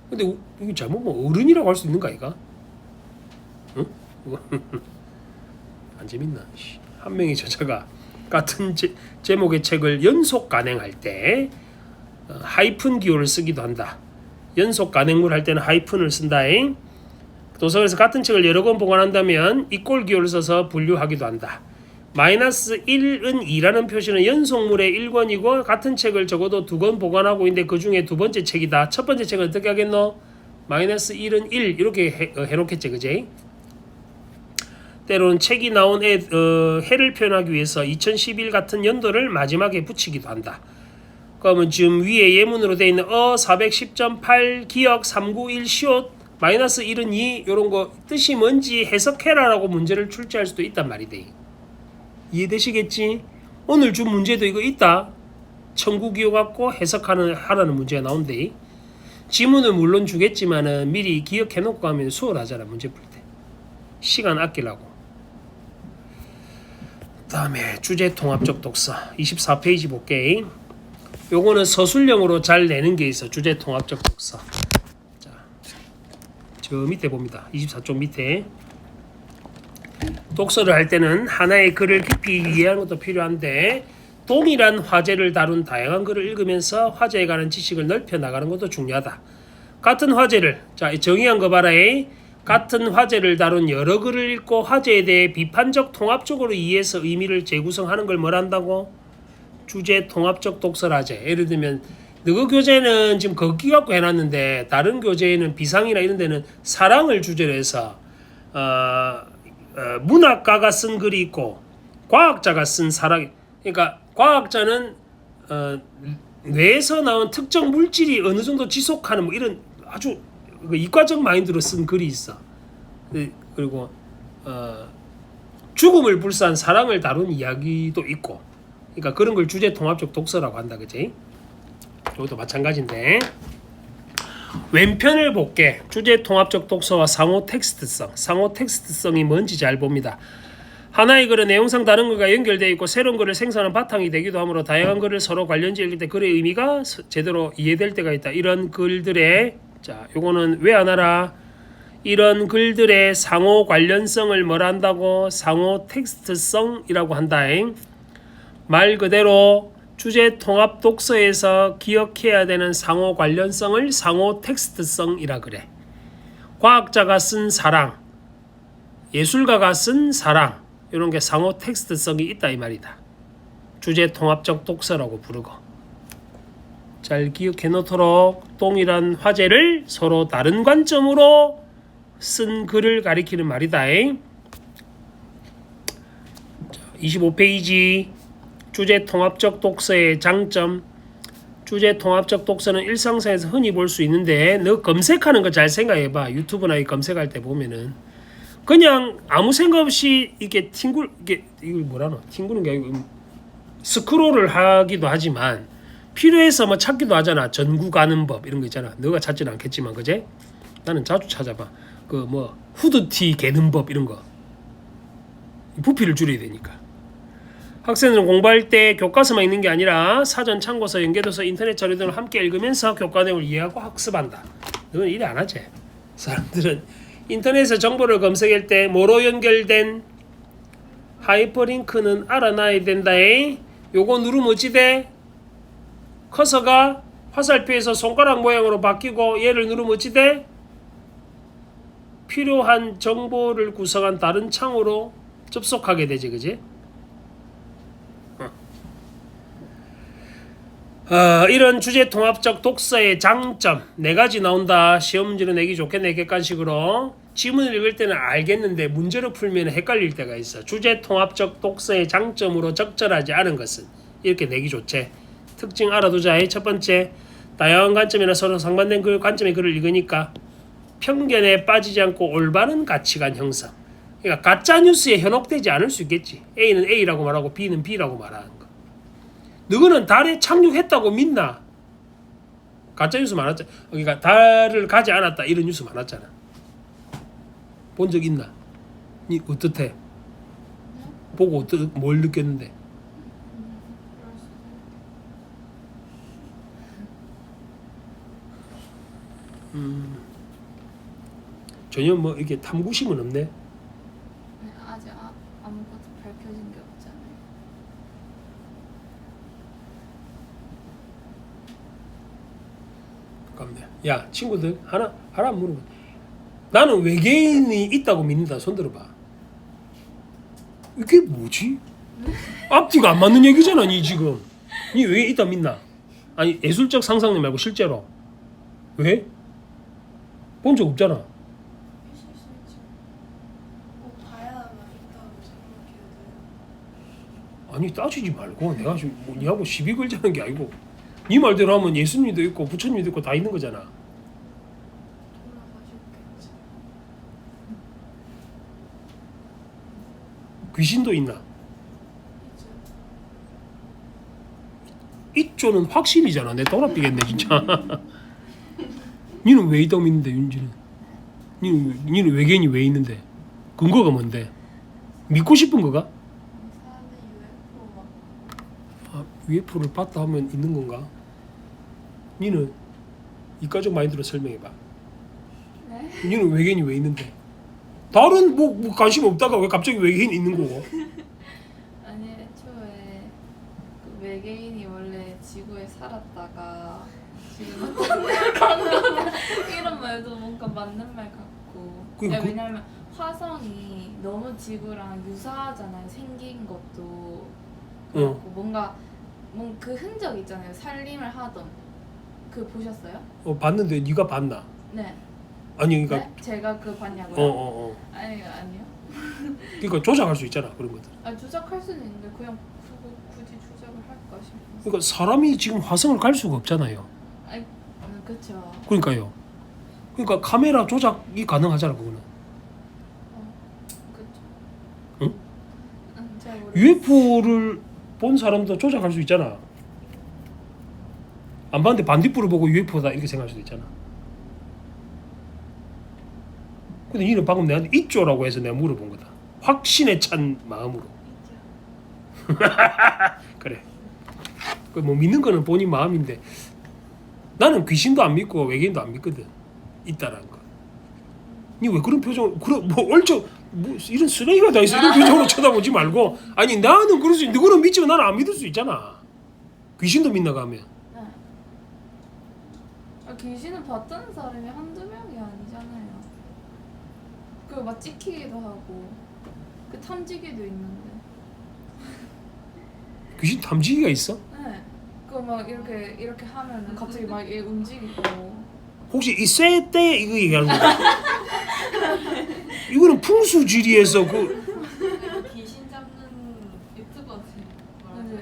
[SPEAKER 1] 근데 이게 잘못 보면 어른이라고 할 수 있는 거 아이가? 응? 안 재밌나? 한 명의 저자가 같은 제목의 책을 연속 간행할 때 하이픈 기호를 쓰기도 한다. 연속 간행물 할 때는 하이픈을 쓴다잉. 도서관에서 같은 책을 여러 권 보관한다면 이꼴 기호를 써서 분류하기도 한다. 마이너스 1은 2라는 표시는 연속물의 1권이고 같은 책을 적어도 2권 보관하고 있는데 그 중에 두 번째 책이다. 첫 번째 책은 어떻게 하겠노? 마이너스 1은 1 이렇게 해놓겠지, 그지? 때로는 책이 나온 해를 표현하기 위해서 2011 같은 연도를 마지막에 붙이기도 한다. 그러면 지금 위에 예문으로 되어 있는 410.8 기역 391 시옷 마이너스 1은 2 이런 거 뜻이 뭔지 해석해라라고 문제를 출제할 수도 있단 말이대. 이해되시겠지? 오늘 준 문제도 이거 있다. 청구 기호 갖고 하라는 문제가 나온대. 지문은 물론 주겠지만은 미리 기억해 놓고 가면 수월하잖아 문제 풀 때. 시간 아끼려고. 다음에 주제 통합적 독서 24페이지 볼게. 요거는 서술형으로 잘 내는 게 있어. 주제 통합적 독서. 자, 저 밑에 봅니다. 24쪽 밑에. 독서를 할 때는 하나의 글을 깊이 이해하는 것도 필요한데 동일한 화제를 다룬 다양한 글을 읽으면서 화제에 관한 지식을 넓혀 나가는 것도 중요하다. 같은 화제를 자 정의한 거 봐라. 같은 화제를 다룬 여러 글을 읽고 화제에 대해 비판적 통합적으로 이해해서 의미를 재구성하는 걸 뭐라 한다고? 주제 통합적 독서라제. 예를 들면 너그 교재는 지금 걷기 갖고 해놨는데 다른 교재에는 비상이나 이런 데는 사랑을 주제로 해서 문학가가 쓴 글이 있고 과학자가 쓴 사랑. 그러니까 과학자는 뇌에서 나온 특정 물질이 어느 정도 지속하는 뭐 이런 아주 이과적 마인드로 쓴 글이 있어. 그리고 죽음을 불사한 사랑을 다룬 이야기도 있고. 그러니까 그런 걸 주제 통합적 독서라고 한다, 그지? 이것도 마찬가지인데. 왼편을 볼게. 주제 통합적 독서와 상호 텍스트성. 상호 텍스트성이 뭔지 잘 봅니다. 하나의 글은 내용상 다른 글과 연결되어 있고 새로운 글을 생성하는 바탕이 되기도 하므로 다양한 글을 서로 관련지 읽을 때 글의 의미가 제대로 이해될 때가 있다. 이런 글들의 자, 요거는 왜 안 알아? 이런 글들의 상호 관련성을 뭐라 한다고? 상호 텍스트성이라고 한다잉. 말 그대로 주제 통합 독서에서 기억해야 되는 상호 관련성을 상호 텍스트성이라 그래. 과학자가 쓴 사랑, 예술가가 쓴 사랑, 이런 게 상호 텍스트성이 있다 이 말이다. 주제 통합적 독서라고 부르고. 잘 기억해 놓도록 동일한 화제를 서로 다른 관점으로 쓴 글을 가리키는 말이다. 25페이지 주제 통합적 독서의 장점. 주제 통합적 독서는 일상생활에서 흔히 볼 수 있는데 너 검색하는 거 잘 생각해봐. 유튜브나 검색할 때 보면은 그냥 아무 생각 없이 이게 이걸 뭐라노? 튕구는 게 아니고 스크롤을 하기도 하지만 필요해서 뭐 찾기도 하잖아. 전구 가는 법 이런 거 있잖아. 너가 찾지는 않겠지만 그제? 나는 자주 찾아봐. 그 뭐 후드티 개는 법 이런 거. 부피를 줄여야 되니까. 학생들은 공부할 때 교과서만 있는 게 아니라 사전, 참고서, 연계도서, 인터넷 자료 등을 함께 읽으면서 교과 내용을 이해하고 학습한다. 너는 이래 안 하지? 사람들은 인터넷에 정보를 검색할 때 뭐로 연결된 하이퍼링크는 알아놔야 된다에. 요거 누르면 어찌 돼? 커서가 화살표에서 손가락 모양으로 바뀌고 얘를 누르면 어찌 돼? 필요한 정보를 구성한 다른 창으로 접속하게 되지, 그지? 이런 주제 통합적 독서의 장점 4가지 나온다. 시험 문제로 내기 좋겠네. 객관식으로 지문을 읽을 때는 알겠는데 문제로 풀면 헷갈릴 때가 있어. 주제 통합적 독서의 장점으로 적절하지 않은 것은 이렇게 내기 좋지. 특징 알아두자. 첫 번째, 다양한 관점이나 서로 상반된 그 관점의 글을 읽으니까 편견에 빠지지 않고 올바른 가치관 형성. 그러니까 가짜 뉴스에 현혹되지 않을 수 있겠지. A는 A라고 말하고 B는 B라고 말하는 거. 너는 달에 착륙했다고 믿나? 가짜 뉴스 많았잖아. 그러니까 달을 가지 않았다 이런 뉴스 많았잖아. 본 적 있나? 니 어떻대? 보고 뭘 느꼈는데? 전혀 뭐 이렇게 탐구심은 없네.
[SPEAKER 3] 네, 아직 아무것도 밝혀진 게 없잖아요.
[SPEAKER 1] 잠깐만. 야 친구들 하나 물어봐. 나는 외계인이 있다고 믿는다. 손 들어봐. 이게 뭐지? 앞뒤가 안 맞는 얘기잖아. 니 지금 니 왜 있다 믿나? 아니 예술적 상상력 말고 실제로 왜? 본 적 없잖아.
[SPEAKER 2] 있을 수 있지. 꼭 봐야만 있다고 생각해야 돼요.
[SPEAKER 1] 아니 따지지 말고 내가 지금 니하고 시비 걸자는 게 아니고 니 말대로 하면 예수님도 있고 부처님도 있고 다 있는 거잖아.
[SPEAKER 2] 돌아가셨겠지.
[SPEAKER 1] 귀신도 있나?
[SPEAKER 2] 이제
[SPEAKER 1] 있죠는 확신이잖아. 내 돌아삐겠네 진짜. 니는 왜 있다고 믿는데 윤지는? 니는 외계인이 왜 있는데? 근거가 뭔데? 믿고 싶은 거가?
[SPEAKER 2] 사람들 UFO 막
[SPEAKER 1] 아, UFO를 봤다 하면 있는 건가? 니는 이과적 마인드로 설명해봐.
[SPEAKER 3] 네?
[SPEAKER 1] 니는 외계인이 왜 있는데? 다른 뭐 관심 없다가 왜 갑자기 외계인 있는 거고?
[SPEAKER 3] 아니 애초에 그 외계인이 원래 지구에 살았다가 지금 이런 말도 뭔가 맞는 말 같고. 왜냐면 화성이 너무 지구랑 유사하잖아요. 생긴 것도 그렇고 뭔가 그 흔적 있잖아요. 살림을 하던 그 보셨어요?
[SPEAKER 1] 봤는데 네가 봤나?
[SPEAKER 3] 네.
[SPEAKER 1] 아니 그러니까
[SPEAKER 3] 네? 제가 그 봤냐고요?
[SPEAKER 1] 어.
[SPEAKER 3] 아니요.
[SPEAKER 1] 그러니까 조작할 수 있잖아 그런 것들.
[SPEAKER 3] 아 조작할 수는 있는데 그냥 그거 굳이 조작을 할까 싶어서.
[SPEAKER 1] 그러니까 사람이 지금 화성을 갈 수가 없잖아요.
[SPEAKER 3] 아니 그렇죠.
[SPEAKER 1] 그러니까요. 그러니까 카메라 조작이 가능하잖아 그거는.
[SPEAKER 3] 그렇죠.
[SPEAKER 1] 응?
[SPEAKER 3] 잘 모르겠어요.
[SPEAKER 1] UFO를 본 사람도 조작할 수 있잖아. 안 봤는데 반딧불을 보고 UFO다 이렇게 생각할 수도 있잖아. 근데 니는 방금 내한테 있죠라고 해서 내가 물어본 거다. 확신에 찬 마음으로. 그래. 그 뭐 믿는 거는 본인 마음인데 나는 귀신도 안 믿고 외계인도 안 믿거든. 있다라는 거. 니 왜 그런 표정? 그런 뭐 얼쩍 뭐 이런 쓰레기가 다 있어. 이런 표정으로 쳐다보지 말고. 아니 나는 그럴 수 있는데 그거는 믿지만 나는 안 믿을 수 있잖아. 귀신도 믿나가 하면.
[SPEAKER 3] 네. 아, 귀신은 봤다는 사람이 한두 명이 아니잖아요. 그거 막 찍히기도 하고 그 탐지기도 있는데.
[SPEAKER 1] 귀신 탐지기가 있어?
[SPEAKER 3] 네. 그거 막 이렇게 하면 갑자기 막 얘 움직이고.
[SPEAKER 1] 혹시 이 쇠대 이거 얘기하는 거야? 이거는 풍수지리에서 그
[SPEAKER 2] 귀신 잡는 유튜버지.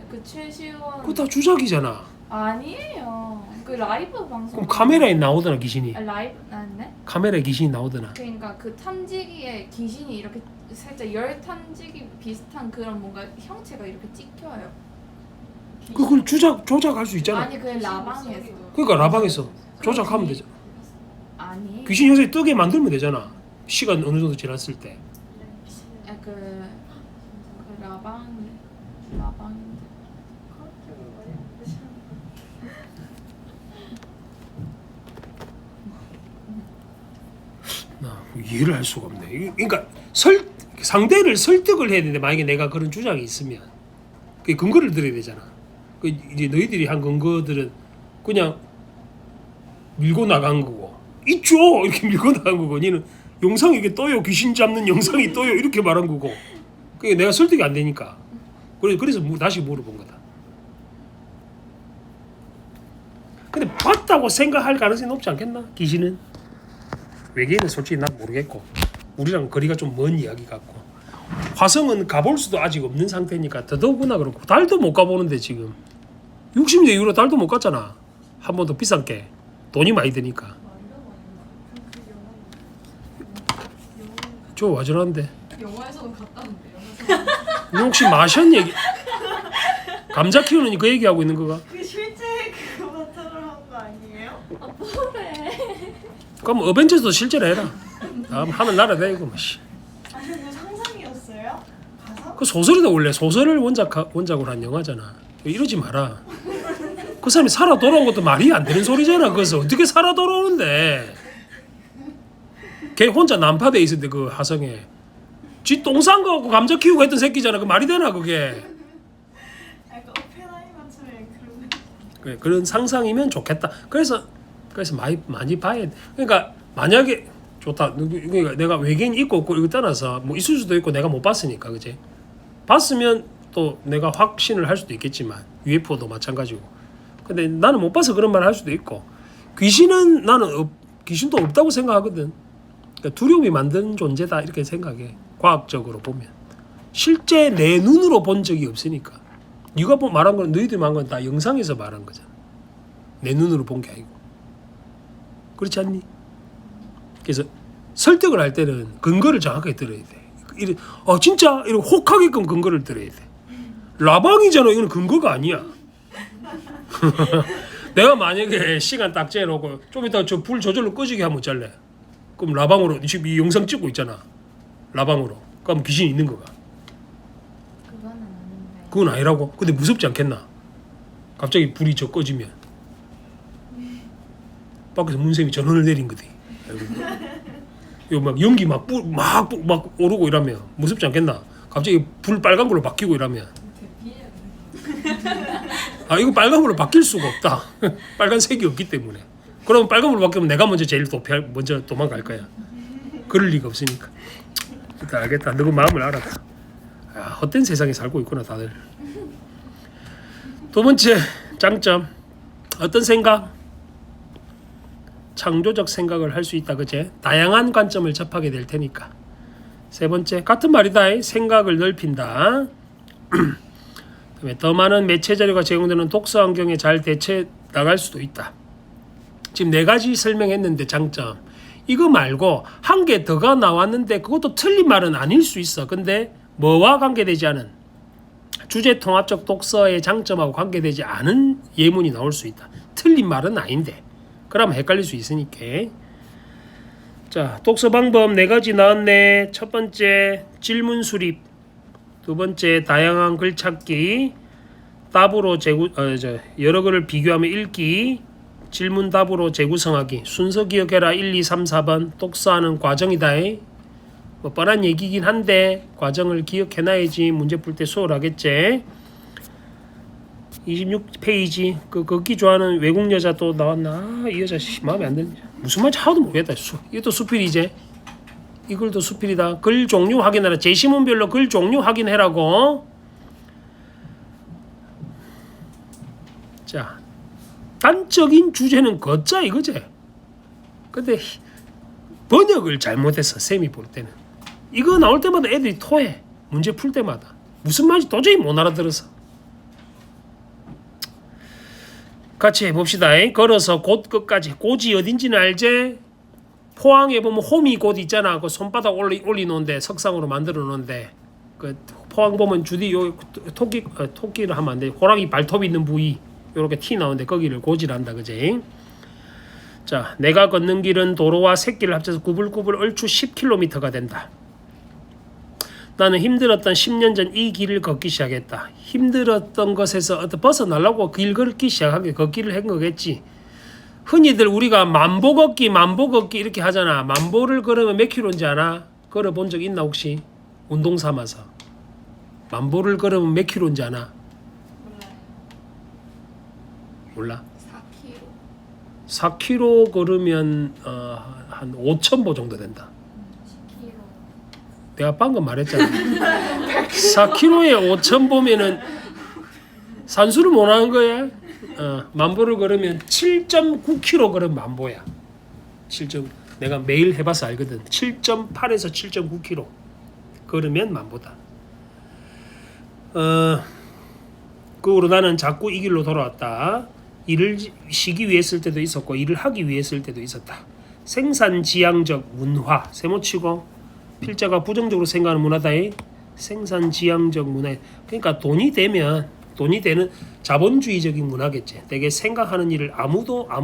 [SPEAKER 3] 그 최시원.
[SPEAKER 1] 그거 다 주작이잖아.
[SPEAKER 3] 아니에요. 그 라이브 방송.
[SPEAKER 1] 그럼 카메라에 나오더나 귀신이.
[SPEAKER 3] 아, 라이브 아네.
[SPEAKER 1] 카메라에 귀신이 나오더나.
[SPEAKER 3] 그러니까 그 탐지기에 귀신이 이렇게 살짝 열 탐지기 비슷한 그런 뭔가 형체가 이렇게 찍혀요.
[SPEAKER 1] 그걸 조작할 수 있잖아.
[SPEAKER 3] 아니 그 라방에서.
[SPEAKER 1] 그러니까 라방에서 조작하면 되잖아.
[SPEAKER 3] 아니.
[SPEAKER 1] 귀신 현상이 뜨게 만들면 되잖아. 시간 어느 정도 지났을 때.
[SPEAKER 3] 아, 그 라방인데.
[SPEAKER 1] 나 이해를 할 수가 없네. 그러니까 상대를 설득을 해야 되는데 만약에 내가 그런 주장이 있으면 그 근거를 들어야 되잖아. 그 이제 너희들이 한 근거들은 그냥 밀고 나간 거고 있죠 이렇게 밀고 나간 거고 니는 영상이 이게 떠요 귀신 잡는 영상이 떠요 이렇게 말한 거고 그게 내가 설득이 안 되니까 그래서 다시 물어본 거다. 근데 봤다고 생각할 가능성이 높지 않겠나 귀신은? 외계인은 솔직히 난 모르겠고 우리랑 거리가 좀 먼 이야기 같고 화성은 가볼 수도 아직 없는 상태니까 더더구나 그렇고 달도 못 가보는데 지금 60년 이후로 달도 못 갔잖아. 한 번도 비싼 게 돈이 많이 드니까. 저 와저런데
[SPEAKER 2] 영화에서는 갔다는데요.
[SPEAKER 1] 혹시 마션 얘기 감자 키우는 그 얘기하고 있는 거가?
[SPEAKER 2] 그 실제 그거 바탕으로 한 거 아니에요?
[SPEAKER 1] 그럼 어벤져스도 실제로 해라. 다음 하늘 날아다니고 뭐 씨.
[SPEAKER 2] 아니 그 상상이었어요? 가서?
[SPEAKER 1] 그 소설이다 원래 소설을 원작으로 한 영화잖아. 이러지 마라. 그 사람이 살아 돌아온 것도 말이 안 되는 소리잖아. 그래서 어떻게 살아 돌아오는데? 걔 혼자 난파돼 있을 때 그 화성에 지 똥 싼 거 갖고 감자 키우고 했던 새끼잖아. 그 말이 되나 그게?
[SPEAKER 2] 약간 오페라이마처럼 그런.
[SPEAKER 1] 그래, 그런 상상이면 좋겠다. 그래서 많이 봐야 돼. 그러니까 만약에 좋다. 그러니까 내가 외계인 있고 없고 이거 떠나서 뭐 있을 수도 있고 내가 못 봤으니까 그지? 봤으면 또 내가 확신을 할 수도 있겠지만 UFO도 마찬가지고. 근데 나는 못 봐서 그런 말을 할 수도 있고 귀신은 나는 귀신도 없다고 생각하거든. 그러니까 두려움이 만든 존재다 이렇게 생각해. 과학적으로 보면 실제 내 눈으로 본 적이 없으니까. 네가 말한 건 너희들이 말한 건 다 영상에서 말한 거잖아. 내 눈으로 본 게 아니고. 그렇지 않니? 그래서 설득을 할 때는 근거를 정확하게 들어야 돼. 진짜 이런 혹하게끔 근거를 들어야 돼. 라방이잖아. 이거는 근거가 아니야. 내가 만약에 시간 딱 재놓고 좀 이따 저 불 저절로 꺼지게 하면 어쩔래? 그럼 라방으로 지금 이 영상 찍고 있잖아. 라방으로. 그럼 귀신이 있는 거가.
[SPEAKER 3] 그건 아닌데.
[SPEAKER 1] 그건 아니라고? 근데 무섭지 않겠나? 갑자기 불이 저 꺼지면 밖에서 문쌤이 전원을 내린 거지. 이거 막 연기 막 오르고 이러면 무섭지 않겠나? 갑자기 불 빨간 걸로 바뀌고 이러면 이거 빨간 걸로 바뀔 수가 없다. 빨간색이 없기 때문에. 그럼 빨간 걸로 바뀌면 내가 먼저 도망갈 거야. 그럴 리가 없으니까. 일단 알겠다. 너 그 마음을 알았다. 헛된 세상에 살고 있구나 다들. 두 번째 장점 어떤 생각? 창조적 생각을 할 수 있다 그제? 다양한 관점을 접하게 될 테니까 세 번째 같은 말이다. 생각을 넓힌다. 그다음에 더 많은 매체 자료가 제공되는 독서 환경에 잘 대처해 나갈 수도 있다. 지금 네 가지 설명했는데 장점. 이거 말고 한 개 더가 나왔는데 그것도 틀린 말은 아닐 수 있어. 근데 뭐와 관계되지 않은 주제 통합적 독서의 장점하고 관계되지 않은 예문이 나올 수 있다. 틀린 말은 아닌데. 그러면 헷갈릴 수 있으니까. 자, 독서 방법 네 가지 나왔네. 첫 번째 질문 수립, 두 번째 다양한 글 찾기, 답으로 여러 글을 비교하며 읽기, 질문 답으로 재구성하기. 순서 기억해라. 1, 2, 3, 4번 독서하는 과정이다. 뭐 뻔한 얘기긴 한데 과정을 기억해놔야지 문제 풀 때 수월하겠지. 26페이지 그 걷기 좋아하는 외국 여자 또 나왔나? 이 여자 마음에 안 드는 무슨 말인지 하나도 모르겠다. 이것도 수필이지. 이 글도 수필이다. 글 종류 확인하라. 제시문별로 글 종류 확인해라고. 자, 단적인 주제는 걷자 이거지. 근데 번역을 잘못했어. 쌤이 볼 때는. 이거 나올 때마다 애들이 토해. 문제 풀 때마다. 무슨 말인지 도저히 못 알아들어서. 같이 해봅시다. 걸어서 곳 끝까지. 곳이 어딘지는 알지? 포항에 보면 홈이 곳 있잖아. 그 손바닥 올리놓은데 석상으로 만들어 놓은데 그 포항 보면 주디 요 토끼를 하면 안 돼. 호랑이 발톱 있는 부위 요렇게 티 나오는데 거기를 고지란다. 그지? 자, 내가 걷는 길은 도로와 샛길을 합쳐서 구불구불 얼추 10km가 된다. 나는 힘들었던 10년 전 이 길을 걷기 시작했다. 힘들었던 것에서 벗어나려고 길 걷기 시작하게 걷기를 한 거겠지. 흔히들 우리가 만보 걷기 이렇게 하잖아. 만보를 걸으면 몇 킬로인지 알아? 걸어본 적 있나 혹시? 운동 삼아서. 만보를 걸으면 몇 킬로인지 아나? 몰라? 4km 걸으면 한 5,000보 정도 된다.
[SPEAKER 3] 10kg.
[SPEAKER 1] 내가 방금 말했잖아. 4km에 5,000보면은 산수를 못 하는 거야. 만보를 걸으면 7.9km 걸으면 만보야. 7. 내가 매일 해봐서 알거든. 7.8에서 7.9km 걸으면 만보다. 그 후로 나는 자꾸 이 길로 돌아왔다. 일을 쉬기 위해 쓸 때도 있었고 일을 하기 위해 쓸 때도 있었다. 생산지향적 문화 세모치고 필자가 부정적으로 생각하는 문화다. 생산지향적 문화. 그러니까 돈이 되는 자본주의적인 문화겠지. 되게 생각하는 일을 아무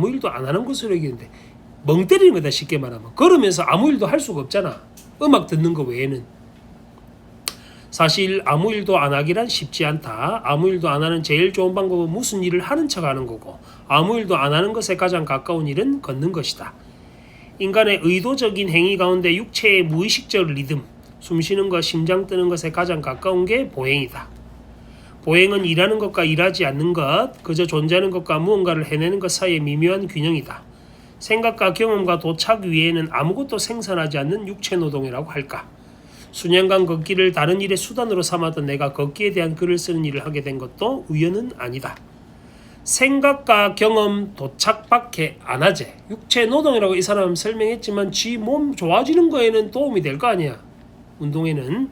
[SPEAKER 1] 일도 안 하는 것으로 여기는데 멍 때리는 거다. 쉽게 말하면. 걸으면서 아무 일도 할 수가 없잖아. 음악 듣는 거 외에는. 사실 아무 일도 안 하기란 쉽지 않다. 아무 일도 안 하는 제일 좋은 방법은 무슨 일을 하는 척 하는 거고 아무 일도 안 하는 것에 가장 가까운 일은 걷는 것이다. 인간의 의도적인 행위 가운데 육체의 무의식적 리듬, 숨쉬는 것, 심장 뜨는 것에 가장 가까운 게 보행이다. 보행은 일하는 것과 일하지 않는 것, 그저 존재하는 것과 무언가를 해내는 것 사이의 미묘한 균형이다. 생각과 경험과 도착 위에는 아무것도 생산하지 않는 육체 노동이라고 할까. 수년간 걷기를 다른 일의 수단으로 삼았던 내가 걷기에 대한 글을 쓰는 일을 하게 된 것도 우연은 아니다. 생각과 경험 도착밖에 안 하지. 육체 노동이라고 이 사람은 설명했지만 지 몸 좋아지는 거에는 도움이 될 거 아니야. 운동에는.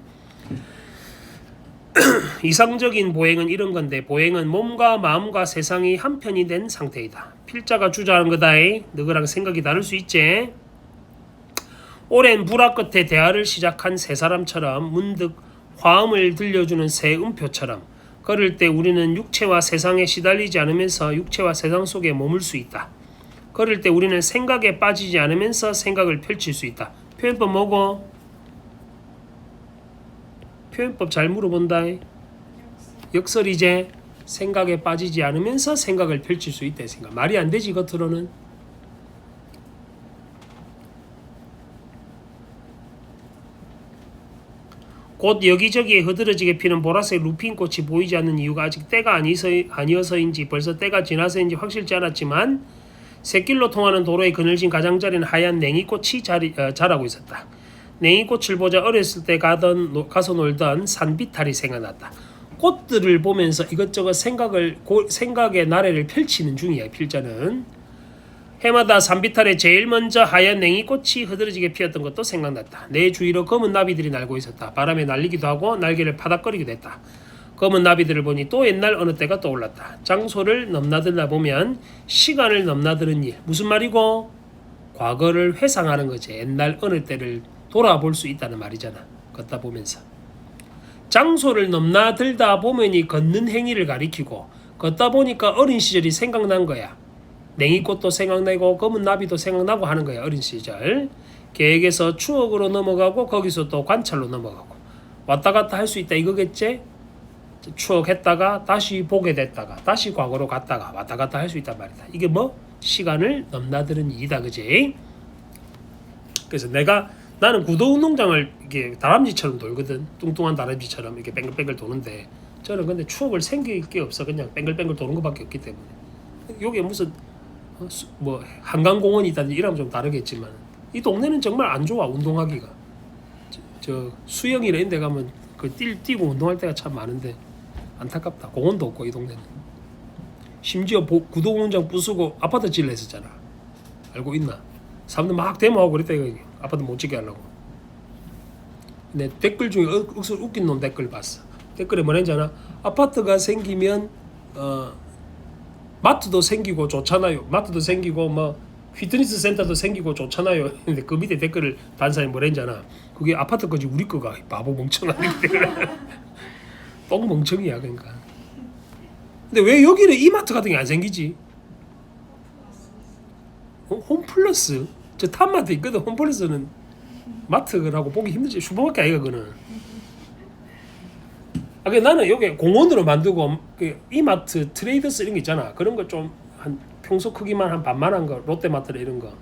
[SPEAKER 1] 이상적인 보행은 이런 건데 보행은 몸과 마음과 세상이 한편이 된 상태이다. 필자가 주장하는 거다. 너희랑 생각이 다를 수 있지. 오랜 불화 끝에 대화를 시작한 세 사람처럼 문득 화음을 들려주는 새 음표처럼 걸을 때 우리는 육체와 세상에 시달리지 않으면서 육체와 세상 속에 머물 수 있다. 걸을 때 우리는 생각에 빠지지 않으면서 생각을 펼칠 수 있다. 표현법 뭐고? 표현법 잘 물어본다. 역설이제. 생각에 빠지지 않으면서 생각을 펼칠 수 있다. 생각. 말이 안 되지 겉으로는. 곧 여기저기에 흐드러지게 피는 보라색 루핀꽃이 보이지 않는 이유가 아직 때가 아니어서인지 벌써 때가 지나서인지 확실치 않았지만 샛길로 통하는 도로의 그늘진 가장자리는 하얀 냉이꽃이 자라고 있었다. 냉이꽃을 보자 어렸을 때 가서 놀던 산비탈이 생각났다. 꽃들을 보면서 이것저것 생각의 나래를 펼치는 중이야. 필자는. 해마다 산비탈에 제일 먼저 하얀 냉이꽃이 흐드러지게 피었던 것도 생각났다. 내 주위로 검은 나비들이 날고 있었다. 바람에 날리기도 하고 날개를 파닥거리기도 했다. 검은 나비들을 보니 또 옛날 어느 때가 떠올랐다. 장소를 넘나들다 보면 시간을 넘나드는 일. 무슨 말이고? 과거를 회상하는 거지. 옛날 어느 때를 돌아볼 수 있다는 말이잖아. 걷다 보면서. 장소를 넘나들다 보면이 걷는 행위를 가리키고 걷다 보니까 어린 시절이 생각난 거야. 냉이꽃도 생각나고 검은 나비도 생각나고 하는 거야. 어린 시절. 계획에서 추억으로 넘어가고 거기서 또 관찰로 넘어가고 왔다 갔다 할 수 있다 이거겠지? 추억했다가 다시 보게 됐다가 다시 과거로 갔다가 왔다 갔다 할 수 있단 말이다. 이게 뭐? 시간을 넘나드는 일이다. 그지? 그래서 나는 구도 운동장을 이렇게 다람쥐처럼 돌거든. 뚱뚱한 다람쥐처럼 이렇게 뱅글뱅글 도는데 저는 근데 추억을 생길 게 없어. 그냥 뱅글뱅글 도는 것밖에 없기 때문에. 요게 무슨 뭐 한강공원이 있다든지 이러면 좀 다르겠지만 이 동네는 정말 안 좋아. 운동하기가. 저 수영이나 이런 데 가면 그 뛰고 운동할 때가 참 많은데 안타깝다. 공원도 없고 이 동네는. 심지어 구도 운동장 부수고 아파트 질러 했었잖아. 알고 있나? 사람들 막 데모하고 그랬다 이거. 아파트 못 짓게 하려고. 근데 댓글 중에 억수로 웃긴 놈 댓글 봤어. 댓글에 뭐랬는지 아나? 아파트가 생기면 마트도 생기고 좋잖아요. 마트도 생기고 뭐 피트니스 센터도 생기고 좋잖아요. 근데 그 밑에 댓글을 단 사람이 뭐랬는지 아나? 그게 아파트 거지 우리 거가. 바보 멍청하네. 똥 멍청이야 그러니까. 근데 왜 여기는 이마트 같은 게 안 생기지? 홈플러스? 저 탑마트 있거든. 홈플러스는 마트라고 보기 힘들지. 슈퍼마켓 아이가 그거는. 나는 여기 공원으로 만들고 그 이마트 트레이더스 이런 거 있잖아. 그런 거 좀 한 평소 크기만 한 반만한 거 롯데마트나 이런 거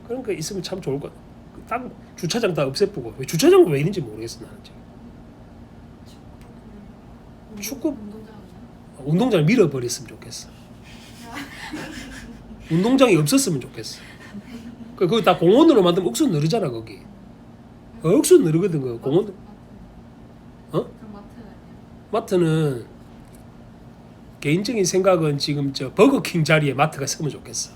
[SPEAKER 1] 그런 거 있으면 참 좋을 것 같아. 딱 주차장 다 없애쁘고. 주차장은 왜 있는지 모르겠어 나는 지금. 축구 운동장을 밀어버렸으면 좋겠어. 운동장이 없었으면 좋겠어. 그거 다 공원으로 만들면 억수 느르잖아 거기. 억수 느르거든 그 공원. 마트는 개인적인 생각은 지금 저 버거킹 자리에 마트가 서면 좋겠어.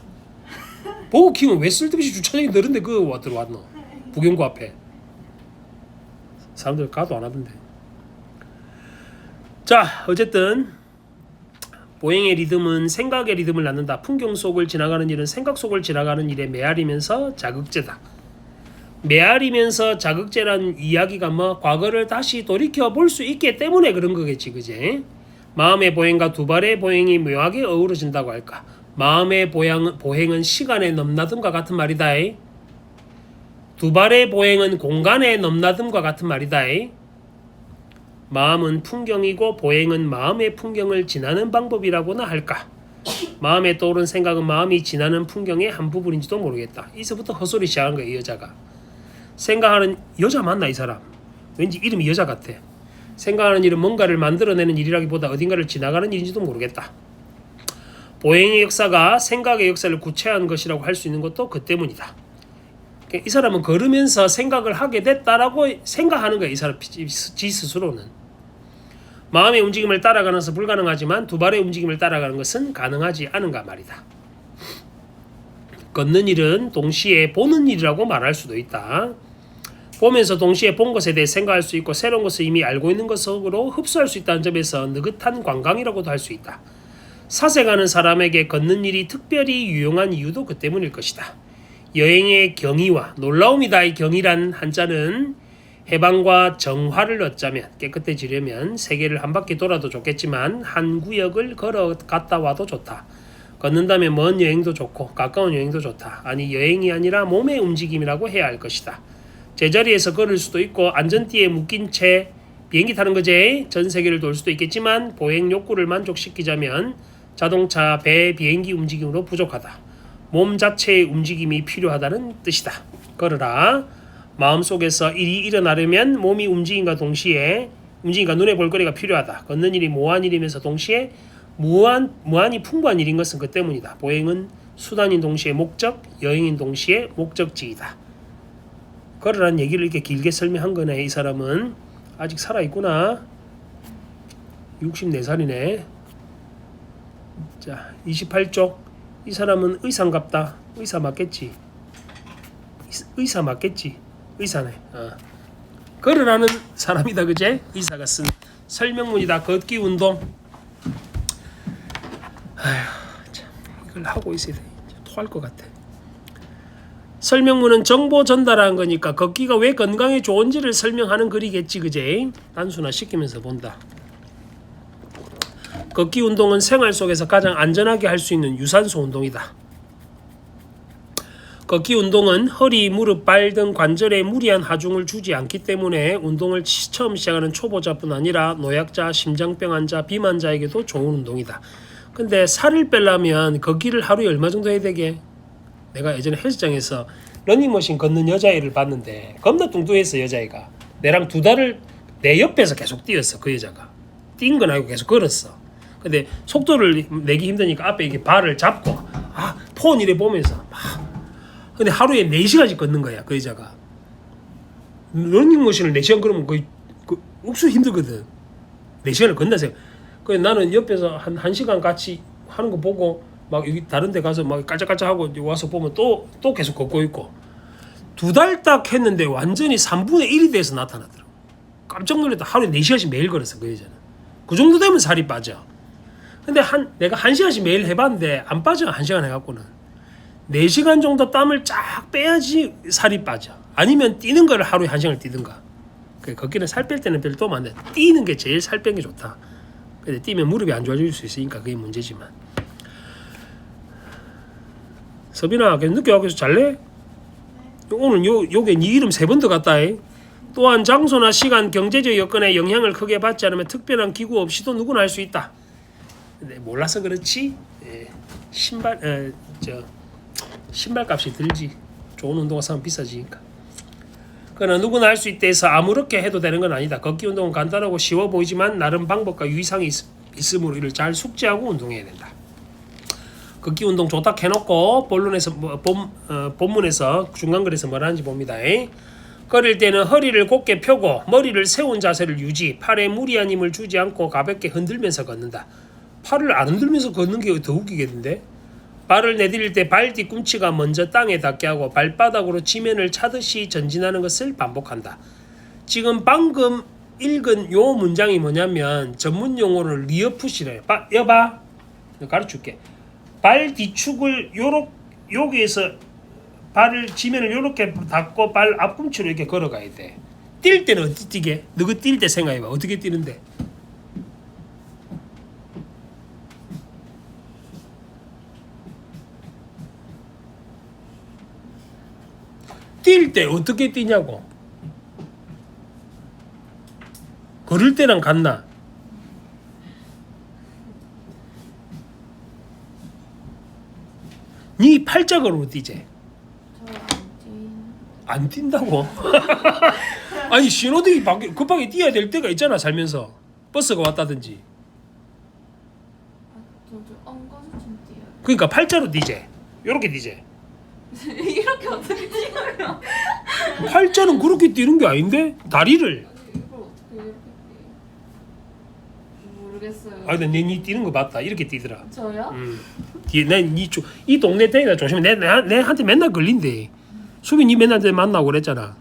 [SPEAKER 1] 버거킹은 왜 쓸데없이 주차장이 늘은데 그거 들어왔노? 부경구 앞에. 사람들 가도 안 하던데. 자 어쨌든 보행의 리듬은 생각의 리듬을 낳는다. 풍경 속을 지나가는 일은 생각 속을 지나가는 일에 메아리면서 자극제다. 메아리면서 자극제란 이야기가 뭐 과거를 다시 돌이켜 볼 수 있기 때문에 그런 거겠지, 그지? 마음의 보행과 두 발의 보행이 묘하게 어우러진다고 할까? 마음의 보행은 시간의 넘나듦과 같은 말이다. 두 발의 보행은 공간의 넘나듦과 같은 말이다. 마음은 풍경이고 보행은 마음의 풍경을 지나는 방법이라고나 할까? 마음에 떠오른 생각은 마음이 지나는 풍경의 한 부분인지도 모르겠다. 이제부터 헛소리 시작한 거야, 이 여자가. 생각하는 여자 맞나 이 사람? 왠지 이름이 여자 같아. 생각하는 일은 뭔가를 만들어내는 일이라기보다 어딘가를 지나가는 일인지도 모르겠다. 보행의 역사가 생각의 역사를 구체화한 것이라고 할 수 있는 것도 그 때문이다. 이 사람은 걸으면서 생각을 하게 됐다라고 생각하는 거야. 이 사람 지 스스로는. 마음의 움직임을 따라가는 것은 불가능하지만 두 발의 움직임을 따라가는 것은 가능하지 않은가 말이다. 걷는 일은 동시에 보는 일이라고 말할 수도 있다. 보면서 동시에 본 것에 대해 생각할 수 있고 새로운 것을 이미 알고 있는 것으로 흡수할 수 있다는 점에서 느긋한 관광이라고도 할 수 있다. 사색하는 사람에게 걷는 일이 특별히 유용한 이유도 그 때문일 것이다. 여행의 경이와 놀라움이다의 경이란 한자는 해방과 정화를 얻자면 깨끗해지려면 세계를 한 바퀴 돌아도 좋겠지만 한 구역을 걸어갔다 와도 좋다. 걷는다면 먼 여행도 좋고 가까운 여행도 좋다. 아니 여행이 아니라 몸의 움직임이라고 해야 할 것이다. 제자리에서 걸을 수도 있고 안전띠에 묶인 채 비행기 타는 거지. 전 세계를 돌 수도 있겠지만 보행 욕구를 만족시키자면 자동차, 배, 비행기 움직임으로 부족하다. 몸 자체의 움직임이 필요하다는 뜻이다. 걸어라. 마음속에서 일이 일어나려면 몸이 움직임과 동시에 움직임과 눈에 볼 거리가 필요하다. 걷는 일이 모호한 일이면서 동시에 무한히 풍부한 일인 것은 그 때문이다. 보행은 수단인 동시에 목적, 여행인 동시에 목적지이다. 걸으라는 얘기를 이렇게 길게 설명한 거네. 이 사람은 아직 살아있구나. 64살이네. 자, 28쪽. 이 사람은 의상갑다. 의사 맞겠지. 의사 맞겠지. 의사네. 걸으라는 사람이다, 그제? 의사가 쓴 설명문이다. 걷기 운동. 아휴, 참 이걸 하고 있어야 돼. 토할 것 같아. 설명문은 정보 전달한 거니까 걷기가 왜 건강에 좋은지를 설명하는 글이겠지, 그제? 단순화 시키면서 본다. 걷기 운동은 생활 속에서 가장 안전하게 할 수 있는 유산소 운동이다. 걷기 운동은 허리, 무릎, 발 등 관절에 무리한 하중을 주지 않기 때문에 운동을 처음 시작하는 초보자뿐 아니라 노약자, 심장병 환자, 비만자에게도 좋은 운동이다. 근데 살을 빼려면 걷기를 하루에 얼마 정도 해야 되게? 내가 예전에 헬스장에서 러닝머신 걷는 여자애를 봤는데 겁나 뚱뚱했어. 여자애가 내랑 2달을 내 옆에서 계속 뛰었어. 그 여자가 뛴 건 아니고 계속 걸었어. 근데 속도를 내기 힘드니까 앞에 이렇게 발을 잡고 폰 이래 보면서 막. 근데 하루에 4시간씩 걷는 거야. 그 여자가 러닝머신을 4시간 걸으면 거의 옥수 힘들거든. 4시간을 건다 생각. 그래서 나는 옆에서 한 1시간 같이 하는 거 보고 막 여기 다른 데 가서 막 깔짝깔짝하고 와서 보면 또 계속 걷고 있고 2달 딱 했는데 완전히 3분의 1이 돼서 나타나더라고. 깜짝 놀랐다. 하루에 4시간씩 매일 걸었어. 그 여자는. 그 정도 되면 살이 빠져. 근데 내가 1시간씩 매일 해봤는데 안 빠져. 1시간 해갖고는 4시간 정도 땀을 쫙 빼야지 살이 빠져. 아니면 뛰는 거를 하루에 1시간을 뛰든가. 걷기는 살 뺄 때는 별도 없는데 뛰는 게 제일 살 빼는 게 좋다. 근데 뛰면 무릎이 안 좋아질 수 있으니까 그게 문제지만. 서빈아, 늦게 와서 잘래? 오늘 요게 네 이름 3번 더 갔다 해. 또한 장소나 시간, 경제적 여건에 영향을 크게 받지 않으면 특별한 기구 없이도 누구나 할 수 있다. 근데 몰라서 그렇지. 신발값이 들지. 좋은 운동화 사면 비싸지니까. 그러나 누구나 할 수 있다 해서 아무렇게 해도 되는 건 아니다. 걷기 운동은 간단하고 쉬워 보이지만 나름 방법과 유의사항이 있으므로 이를 잘 숙지하고 운동해야 된다. 걷기 운동 좋다 해놓고 본문에서 중간글에서 뭐라는지 봅니다. 걸을 때는 허리를 곧게 펴고 머리를 세운 자세를 유지, 팔에 무리한 힘을 주지 않고 가볍게 흔들면서 걷는다. 팔을 안 흔들면서 걷는 게 더 웃기겠는데? 발을 내디딜 때 발 뒤꿈치가 먼저 땅에 닿게 하고 발바닥으로 지면을 차듯이 전진하는 것을 반복한다. 지금 방금 읽은 요 문장이 뭐냐면 전문 용어로 리어푸시래. 여봐, 가르쳐줄게. 발 뒤축을 여기에서 발을 지면을 요렇게 닿고 발 앞꿈치로 이렇게 걸어가야 돼. 뛸 때는 어떻게 뛰게? 너가 뛸 때 생각해봐. 어떻게 뛰는데? 뛸 때 어떻게 뛰냐고. 걸을 때랑 같나? 네 팔자걸음으로 뛰지. 안 뛴다고? 아니 신호등이 급하게 뛰어야 될 때가 있잖아. 살면서 버스가 왔다든지.
[SPEAKER 3] 저도 엉거주춤 뛰어요.
[SPEAKER 1] 그러니까 팔자로 뛰지. 요렇게 뛰지.
[SPEAKER 3] 이렇게 어떻게 뛰어요?
[SPEAKER 1] 팔자는 그렇게 뛰는 게 아닌데 다리를.
[SPEAKER 3] 이걸 어떻게 이렇게 뛰어요? 모르겠어요.
[SPEAKER 1] 아 근데 네 뛰는 거 봤다. 이렇게 뛰더라.
[SPEAKER 3] 저요?
[SPEAKER 1] 이 동네 다니다 조심해. 내한테 맨날 걸린대. 수빈 니 맨날 만나고 그랬잖아.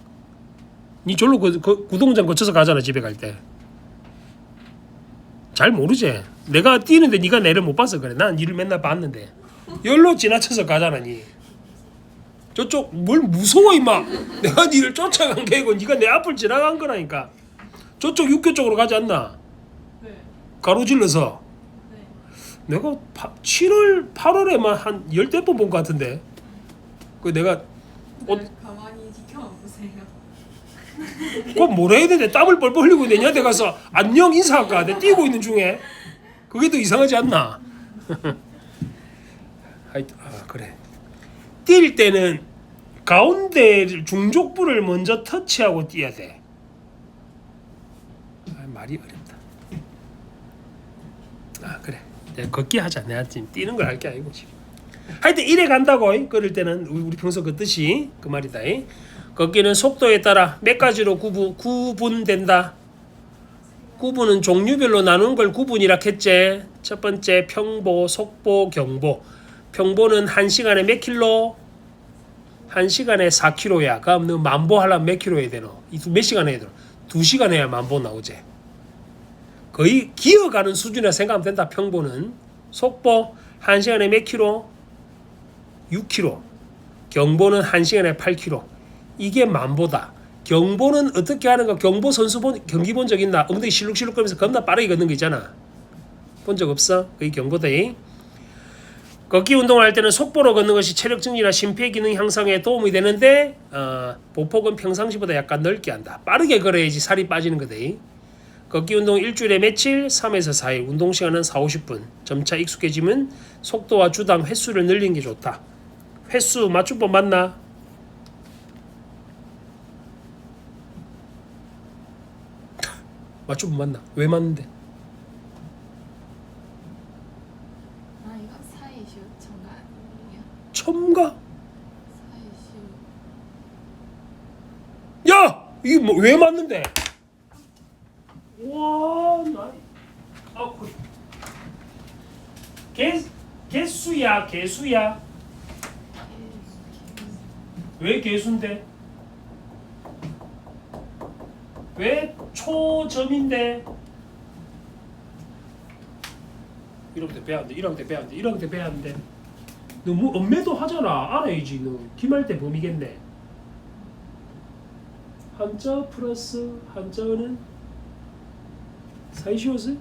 [SPEAKER 1] 니 절로 그 구동장 거쳐서 가잖아. 집에 갈 때. 잘 모르지. 내가 뛰는데 니가 내를 못 봐서 그래. 난 니를 맨날 봤는데. 열로 지나쳐서 가잖아 니. 저쪽 뭘 무서워 임마. 내가 니를 쫓아간 게 아니고 니가 내 앞을 지나간 거라니까. 저쪽 육교 쪽으로 가지 않나?
[SPEAKER 2] 네.
[SPEAKER 1] 가로질러서.
[SPEAKER 2] 네.
[SPEAKER 1] 내가 7월 8월에만 한 10대 번 본 것 같은데. 그 내가
[SPEAKER 2] 가만히 지켜만 보세요.
[SPEAKER 1] 꼭 뭐라 해야 되는데 땀을 뻘뻘 흘리고 있는데 니한테 가서 안녕 인사할까? 내가 뛰고 있는 중에. 그게 더 이상하지 않나? 그래. 뛸 때는 가운데 중족부를 먼저 터치하고 뛰어야 돼. 말이 어렵다. 그래. 내가 걷기 하자. 내가 지금 뛰는 걸 할 게 아니고 지금. 하여튼 이래 간다고. 걸을 때는 우리 평소 걷듯이 그 말이다. 걷기는 속도에 따라 몇 가지로 구분된다. 구분은 종류별로 나눈 걸 구분이라 했지. 첫 번째 평보, 속보, 경보. 평보는 1시간에 몇 킬로? 1시간에 4km야. 그럼 너 만보 하려면 몇 킬로 해야 되노? 몇 시간 해야 되노? 2시간 해야 만보 나오지. 거의 기어가는 수준이라 생각하면 된다. 평보는. 속보 1시간에 몇 킬로? 6km. 경보는 1시간에 8km. 이게 만보다. 경보는 어떻게 하는가? 경보 선수 경기 본 적 있나? 엉덩이 실룩실룩 거리면서 겁나 빠르게 걷는 거 있잖아. 본 적 없어? 그게 경보다. 걷기 운동을 할 때는 속보로 걷는 것이 체력 증진이나 심폐기능 향상에 도움이 되는데 보폭은 평상시보다 약간 넓게 한다. 빠르게 걸어야지 살이 빠지는 거다. 걷기 운동 일주일에 며칠? 3에서 4일. 운동 시간은 40-50분. 점차 익숙해지면 속도와 주당 횟수를 늘리는 게 좋다. 횟수 맞춤법 맞나? 맞춤법 맞나? 왜 맞는데?
[SPEAKER 3] 아 이거 사이슈 정말 아니에요.
[SPEAKER 1] 첨가?
[SPEAKER 3] 사이슈.
[SPEAKER 1] 야! 이게 뭐 왜 맞는데? 와, 나 개수야, 개수야. 왜 개수인데? 왜 초점인데? 이렇게 배야 안 돼. 이렇게 배야 안 돼. 이렇게 배야 안 돼. 너 뭐 엄매도 하잖아. 알아야지. 너 김할 때 범이겠네. 한자 플러스 한자어는 사이시오스?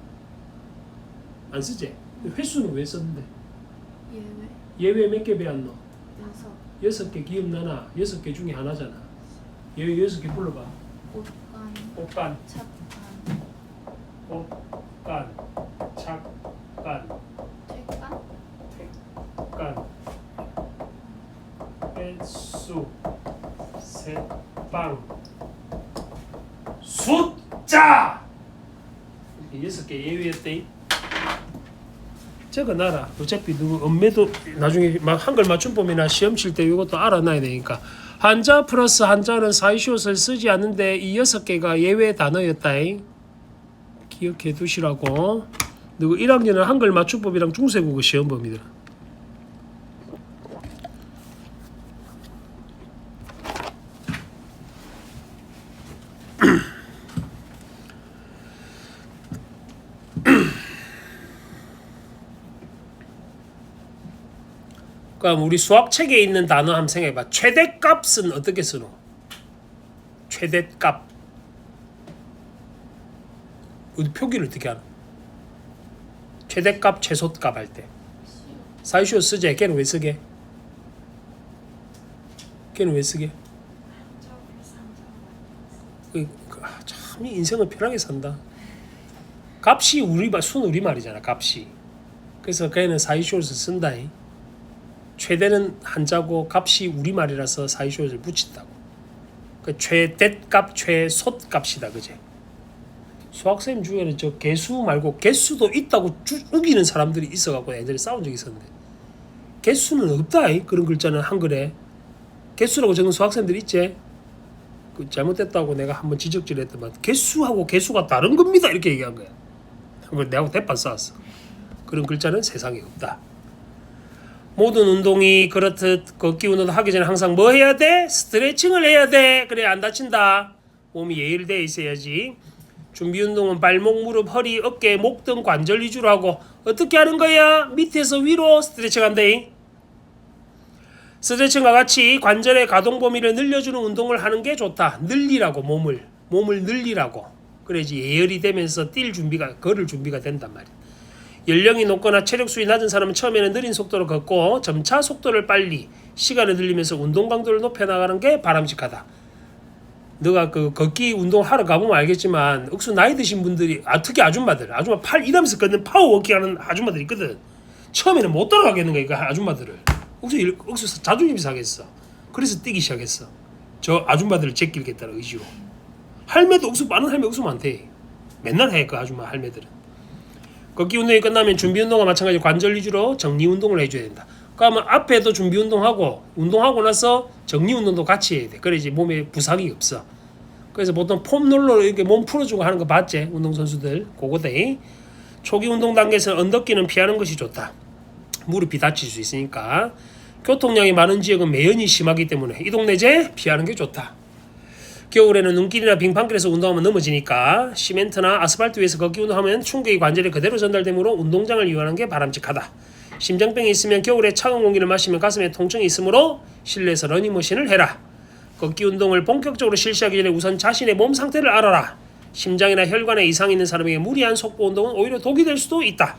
[SPEAKER 1] 안 쓰지? 횟수는 왜 썼는데?
[SPEAKER 3] 예외
[SPEAKER 1] 예외 몇 개 배웠노?
[SPEAKER 3] 6.
[SPEAKER 1] 6개 기억나나? 6개 중에 하나잖아. 예외 6개 불러봐.
[SPEAKER 3] 옷간
[SPEAKER 1] 꽃간,
[SPEAKER 3] 착간
[SPEAKER 1] 꽃간, 착간,
[SPEAKER 3] 퇴간
[SPEAKER 1] 택간, 횟수, 새빵, 숫자! 이렇게 6개 예외였대. 적어놔라. 어차피 누구 엄매도 나중에 막 한글 맞춤법이나 시험 칠 때 이것도 알아놔야 되니까. 한자 플러스 한자는 사이시옷을 쓰지 않는데 이 6개가 예외 단어였다. 기억해 두시라고. 누구 1학년은 한글 맞춤법이랑 중세국어 시험 봅니다. 그럼 우리 수학책에 있는 단어 한번 생각해봐. 최대값은 어떻게 쓰노? 최대값. 어디 표기를 어떻게 하노? 최대값, 최소값 할 때. 사이시오 쓰지? 걔는 왜 쓰게? 걔는 왜 쓰게? 참 인생은 편하게 산다. 값이 우리말, 순 우리말이잖아. 값이. 그래서 걔는 사이시오를 쓴다. 최대는 한자고 값이 우리말이라서 사이시옷을 붙인다고. 그 최대값, 최소값이다, 그제? 수학생님 중에는 저 개수 말고 개수도 있다고 우기는 사람들이 있어갖고 예전에 싸운 적이 있었는데 개수는 없다, 그런 글자는 한글에. 개수라고 적은 수학생들 있지? 그 잘못됐다고 내가 한번 지적질했더만 개수하고 개수가 다른 겁니다 이렇게 얘기한 거야. 그걸 내하고 대판 싸웠어. 그런 글자는 세상에 없다. 모든 운동이 그렇듯 걷기 운동도 하기 전에 항상 뭐 해야 돼? 스트레칭을 해야 돼. 그래야 안 다친다. 몸이 예일되어 있어야지. 준비 운동은 발목, 무릎, 허리, 어깨, 목 등 관절 위주로 하고 어떻게 하는 거야? 밑에서 위로 스트레칭 한다. 스트레칭과 같이 관절의 가동 범위를 늘려주는 운동을 하는 게 좋다. 늘리라고 몸을 늘리라고. 그래야지 예열이 되면서 걸을 준비가 된단 말이야. 연령이 높거나 체력 수준이 낮은 사람은 처음에는 느린 속도로 걷고 점차 속도를 빨리 시간을 늘리면서 운동 강도를 높여나가는 게 바람직하다. 너가 그 걷기 운동을 하러 가보면 알겠지만 억수 나이 드신 분들이 특히 아줌마 팔 일하면서 걷는 파워워킹 하는 아줌마들이 있거든. 처음에는 못 따라가겠는 거야 이거 아줌마들을. 억수 자존심이 상했어. 그래서 뛰기 시작했어. 저 아줌마들을 제끼겠다는 의지로. 할매도 많은 할매 억수 많대. 맨날 해 그 아줌마 할매들은. 걷기 운동이 끝나면 준비 운동과 마찬가지로 관절 위주로 정리 운동을 해줘야 된다. 그러면 앞에도 준비 운동하고 운동하고 나서 정리 운동도 같이 해야 돼. 그래야지 몸에 부상이 없어. 그래서 보통 폼롤러 이렇게 몸 풀어주고 하는 거 봤지? 운동선수들 그거대. 초기 운동 단계에서 언덕기는 피하는 것이 좋다. 무릎이 다칠 수 있으니까. 교통량이 많은 지역은 매연이 심하기 때문에 이 동네제 피하는 게 좋다. 겨울에는 눈길이나 빙판길에서 운동하면 넘어지니까 시멘트나 아스팔트 위에서 걷기 운동하면 충격이 관절에 그대로 전달되므로 운동장을 이용하는 게 바람직하다. 심장병이 있으면 겨울에 차가운 공기를 마시면 가슴에 통증이 있으므로 실내에서 러닝머신을 해라. 걷기 운동을 본격적으로 실시하기 전에 우선 자신의 몸 상태를 알아라. 심장이나 혈관에 이상이 있는 사람에게 무리한 속보 운동은 오히려 독이 될 수도 있다.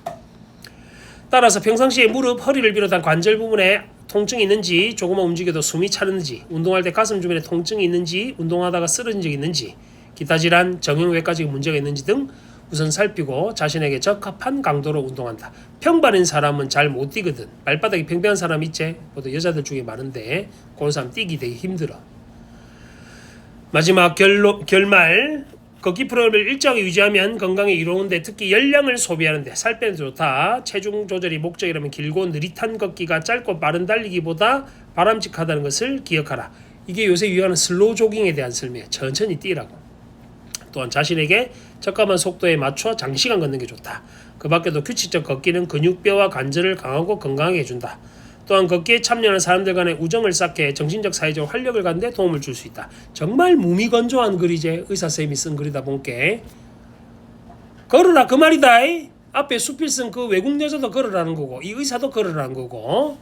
[SPEAKER 1] 따라서 평상시에 무릎, 허리를 비롯한 관절 부분에 통증이 있는지, 조금만 움직여도 숨이 차는지, 운동할 때 가슴 주변에 통증이 있는지, 운동하다가 쓰러진 적이 있는지, 기타 질환, 정형외과적인 문제가 있는지 등 우선 살피고 자신에게 적합한 강도로 운동한다. 평발인 사람은 잘 못 뛰거든. 발바닥이 평평한 사람 있지? 보통 여자들 중에 많은데 그런 사람 뛰기 되게 힘들어. 마지막 결말 걷기 프로그램을 일정하게 유지하면 건강에 이로운데 특히 열량을 소비하는데 살 빼는 데 좋다. 체중 조절이 목적이라면 길고 느릿한 걷기가 짧고 빠른 달리기보다 바람직하다는 것을 기억하라. 이게 요새 유행하는 슬로우 조깅에 대한 설명이야. 천천히 뛰라고. 또한 자신에게 적합한 속도에 맞춰 장시간 걷는 게 좋다. 그 밖에도 규칙적 걷기는 근육뼈와 관절을 강하고 건강하게 해준다. 또한 걷기에 참여하는 사람들 간의 우정을 쌓게 정신적 사회적 활력을 갖는 데 도움을 줄 수 있다. 정말 무미건조한 글이제. 의사쌤이 쓴 글이다 본게. 걸으라 그 말이다. 앞에 수필 쓴 그 외국 여자도 걸으라는 거고 이 의사도 걸으라는 거고.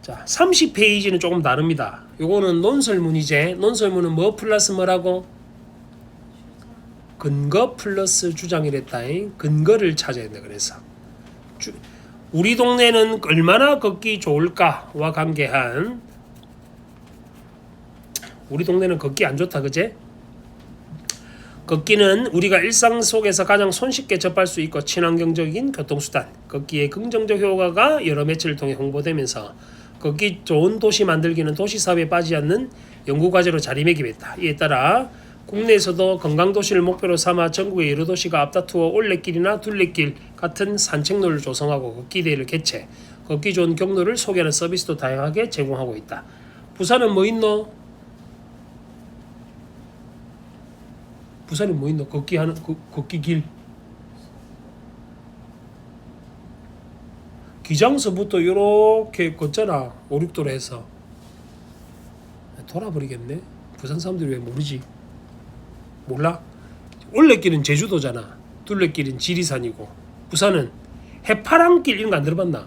[SPEAKER 1] 자, 30페이지는 조금 다릅니다. 요거는 논설문이제. 논설문은 뭐 플러스 뭐라고? 근거 플러스 주장이랬다. 근거를 찾아야 된다. 그래서 우리 동네는 얼마나 걷기 좋을까와 관계한 우리 동네는 걷기 안 좋다 그제? 걷기는 우리가 일상 속에서 가장 손쉽게 접할 수 있고 친환경적인 교통수단. 걷기의 긍정적 효과가 여러 매체를 통해 홍보되면서 걷기 좋은 도시 만들기는 도시사업에 빠지지 않는 연구과제로 자리매김했다. 이에 따라 국내에서도 건강도시를 목표로 삼아 전국의 여러 도시가 앞다투어 올레길이나 둘레길 같은 산책로를 조성하고 걷기 대회를 개최, 걷기 좋은 경로를 소개하는 서비스도 다양하게 제공하고 있다. 부산은 뭐 있노? 부산에 뭐 있노? 걷기 길. 기장서부터 이렇게 걷잖아. 5, 6도로 해서. 돌아버리겠네. 부산 사람들이 왜 모르지? 몰라? 올레길은 제주도잖아. 둘레길은 지리산이고. 부산은 해파랑길 이런 거 안 들어봤나?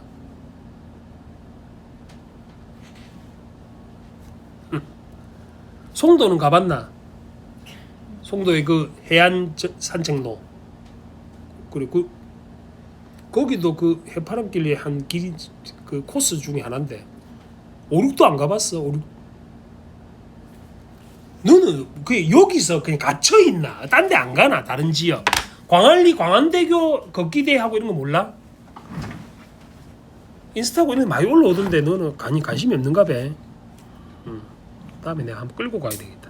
[SPEAKER 1] 송도는 가봤나? 송도의 그 해안 산책로. 그리고 거기도 그 해파랑길의 한 길이 그 코스 중에 하나인데 5, 6도 안 가봤어. 5, 6. 너는 그 여기서 그냥 갇혀 있나? 딴 데 안 가나? 다른 지역. 광안리 광안대교 걷기대회 하고 이런 거 몰라? 인스타고 이런 거 많이 올라오던데 너는 관심이 없는가 봐. 다음에 내가 한번 끌고 가야 되겠다.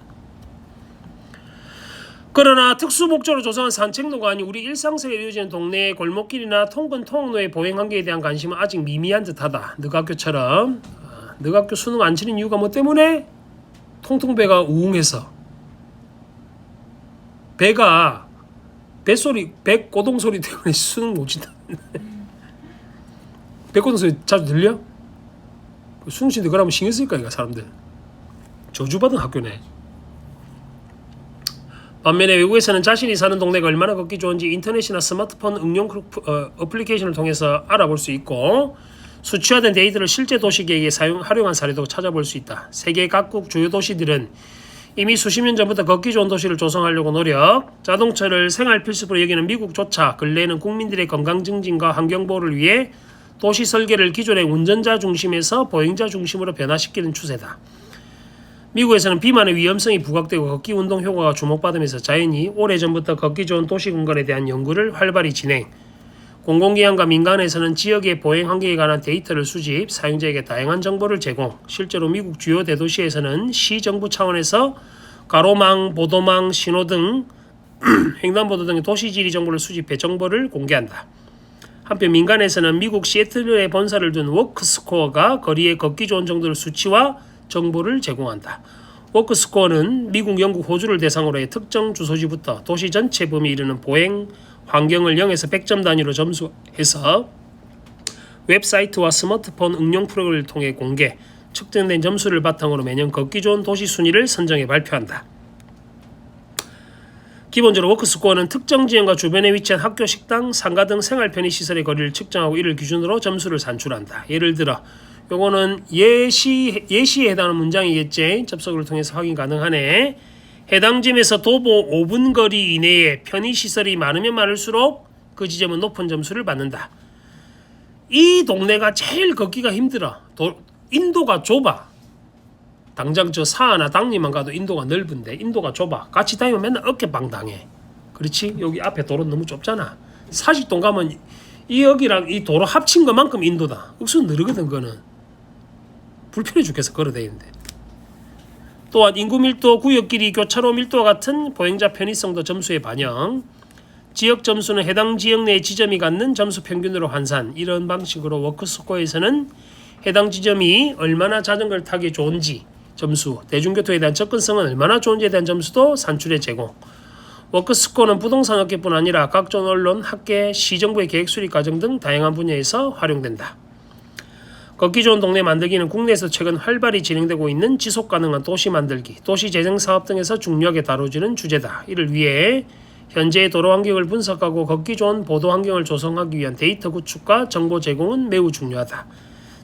[SPEAKER 1] 그러나 특수 목적으로 조성한 산책로가 아닌 우리 일상생활에 이루어지는 동네의 골목길이나 통근 통로의 보행 한계에 대한 관심은 아직 미미한 듯하다. 너가 학교처럼. 너가 학교 수능 안 치는 이유가 뭐 때문에? 통통배가 우웅해서 배가 배고동 소리 때문에 수능 못 친다는데. 배고동 소리 자주 들려? 수능 치는데 그러면 신경 쓸까 이거 사람들. 저주받은 학교네. 반면에 외국에서는 자신이 사는 동네가 얼마나 걷기 좋은지 인터넷이나 스마트폰 응용 어플리케이션을 통해서 알아볼 수 있고 수치화된 데이터를 실제 도시 계획에 활용한 사례도 찾아볼 수 있다. 세계 각국 주요 도시들은 이미 수십 년 전부터 걷기 좋은 도시를 조성하려고 노력, 자동차를 생활 필수로 여기는 미국조차 근래에는 국민들의 건강 증진과 환경 보호를 위해 도시 설계를 기존의 운전자 중심에서 보행자 중심으로 변화시키는 추세다. 미국에서는 비만의 위험성이 부각되고 걷기 운동 효과가 주목받으면서 자연히 오래전부터 걷기 좋은 도시 공간에 대한 연구를 활발히 진행, 공공기관과 민간에서는 지역의 보행 환경에 관한 데이터를 수집, 사용자에게 다양한 정보를 제공, 실제로 미국 주요 대도시에서는 시정부 차원에서 가로망, 보도망, 신호등, 횡단보도 등의 도시지리 정보를 수집해 정보를 공개한다. 한편 민간에서는 미국 시애틀에 본사를 둔 워크스코어가 거리의 걷기 좋은 정도를 수치와 정보를 제공한다. 워크스코어는 미국, 영국, 호주를 대상으로 해 특정 주소지부터 도시 전체 범위에 이르는 보행 환경을 0에서 100점 단위로 점수해서 웹사이트와 스마트폰 응용 프로그램을 통해 공개, 측정된 점수를 바탕으로 매년 걷기 좋은 도시 순위를 선정해 발표한다. 기본적으로 워크스코어는 특정 지역과 주변에 위치한 학교, 식당, 상가 등 생활 편의 시설의 거리를 측정하고 이를 기준으로 점수를 산출한다. 예를 들어 요거는 예시에 해당하는 문장이겠지. 접속을 통해서 확인 가능하네. 해당 지점에서 도보 5분 거리 이내에 편의 시설이 많으면 많을수록 그 지점은 높은 점수를 받는다. 이 동네가 제일 걷기가 힘들어. 인도가 좁아. 당장 저 사하나 당리만 가도 인도가 넓은데 인도가 좁아. 같이 다니면 맨날 어깨빵 당해. 그렇지? 여기 앞에 도로 너무 좁잖아. 사직동 가면 이 여기랑 이 도로 합친 것만큼 인도다. 억수 느르거든 그거는. 불편해 죽겠어 걸어다니는데. 또한 인구 밀도, 구역 길이, 교차로 밀도와 같은 보행자 편의성도 점수에 반영. 지역 점수는 해당 지역 내 지점이 갖는 점수 평균으로 환산. 이런 방식으로 워크스코어에서는 해당 지점이 얼마나 자전거를 타기 좋은지 점수, 대중교통에 대한 접근성은 얼마나 좋은지에 대한 점수도 산출해 제공. 워크스코어는 부동산 업계뿐 아니라 각종 언론, 학계, 시정부의 계획 수립 과정 등 다양한 분야에서 활용된다. 걷기 좋은 동네 만들기는 국내에서 최근 활발히 진행되고 있는 지속 가능한 도시 만들기, 도시 재생 사업 등에서 중요하게 다뤄지는 주제다. 이를 위해 현재의 도로 환경을 분석하고 걷기 좋은 보도 환경을 조성하기 위한 데이터 구축과 정보 제공은 매우 중요하다.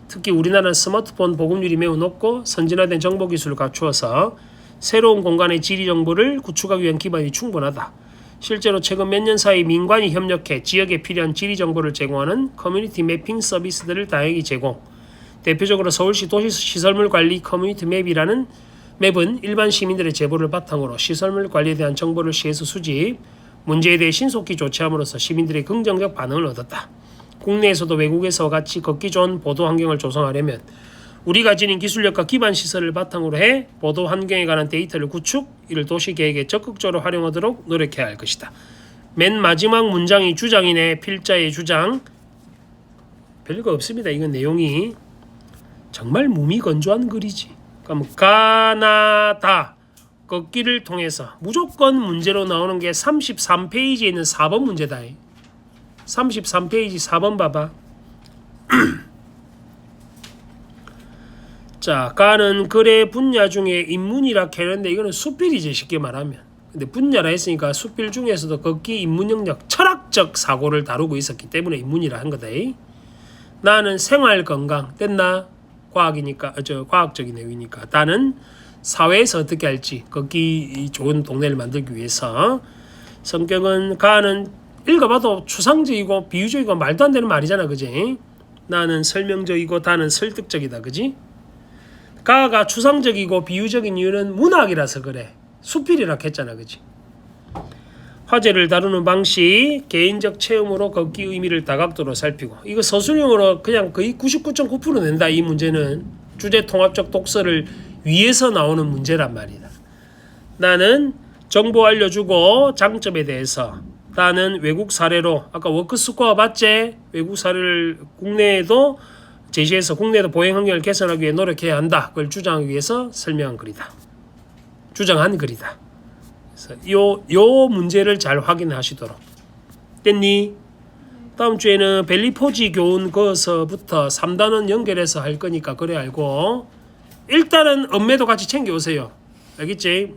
[SPEAKER 1] 특히 우리나라는 스마트폰 보급률이 매우 높고 선진화된 정보기술을 갖추어서 새로운 공간의 지리 정보를 구축하기 위한 기반이 충분하다. 실제로 최근 몇 년 사이 민관이 협력해 지역에 필요한 지리 정보를 제공하는 커뮤니티 매핑 서비스들을 다양히 제공. 대표적으로 서울시 도시시설물 관리 커뮤니티 맵이라는 맵은 일반 시민들의 제보를 바탕으로 시설물 관리에 대한 정보를 시에서 수집, 문제에 대해 신속히 조치함으로써 시민들의 긍정적 반응을 얻었다. 국내에서도 외국에서와 같이 걷기 좋은 보도 환경을 조성하려면 우리가 지닌 기술력과 기반 시설을 바탕으로 해 보도 환경에 관한 데이터를 구축, 이를 도시계획에 적극적으로 활용하도록 노력해야 할 것이다. 맨 마지막 문장이 주장이네. 필자의 주장. 별거 없습니다. 이건 내용이 정말 무미건조한 글이지. 그럼 가나다 걷기를 통해서 무조건 문제로 나오는 게 33페이지에 있는 4번 문제다. 33페이지 4번 봐봐. 자, 가는 글의 분야 중에 인문이라 했는데 이거는 수필이지 쉽게 말하면. 근데 분야라 했으니까 수필 중에서도 걷기 인문 영역 철학적 사고를 다루고 있었기 때문에 인문이라 한 거다. 나는 생활 건강 됐나? 과학이니까 과학적인 내용이니까. 나는 사회에서 어떻게 할지 걷기 좋은 동네를 만들기 위해서. 성격은 가는 읽어봐도 추상적이고 비유적이고 말도 안 되는 말이잖아, 그지? 나는 설명적이고 다는 설득적이다, 그지? 가가 추상적이고 비유적인 이유는 문학이라서 그래. 수필이라 했잖아, 그지? 화제를 다루는 방식, 개인적 체험으로 걷기 의미를 다각도로 살피고. 이거 서술형으로 그냥 거의 99.9% 낸다. 이 문제는 주제 통합적 독서를 위해서 나오는 문제란 말이다. 나는 정보 알려주고 장점에 대해서. 나는 외국 사례로 아까 워크스코어 봤지? 외국 사례를 국내에도 제시해서 국내에도 보행 환경을 개선하기 위해 노력해야 한다. 그걸 주장하기 위해서 설명한 글이다. 주장한 글이다. 그래서 요 문제를 잘 확인하시도록. 됐니? 다음 주에는 벨리포지 교훈 거서부터 3단원 연결해서 할 거니까 그래 알고 일단은 엄매도 같이 챙겨오세요. 알겠지?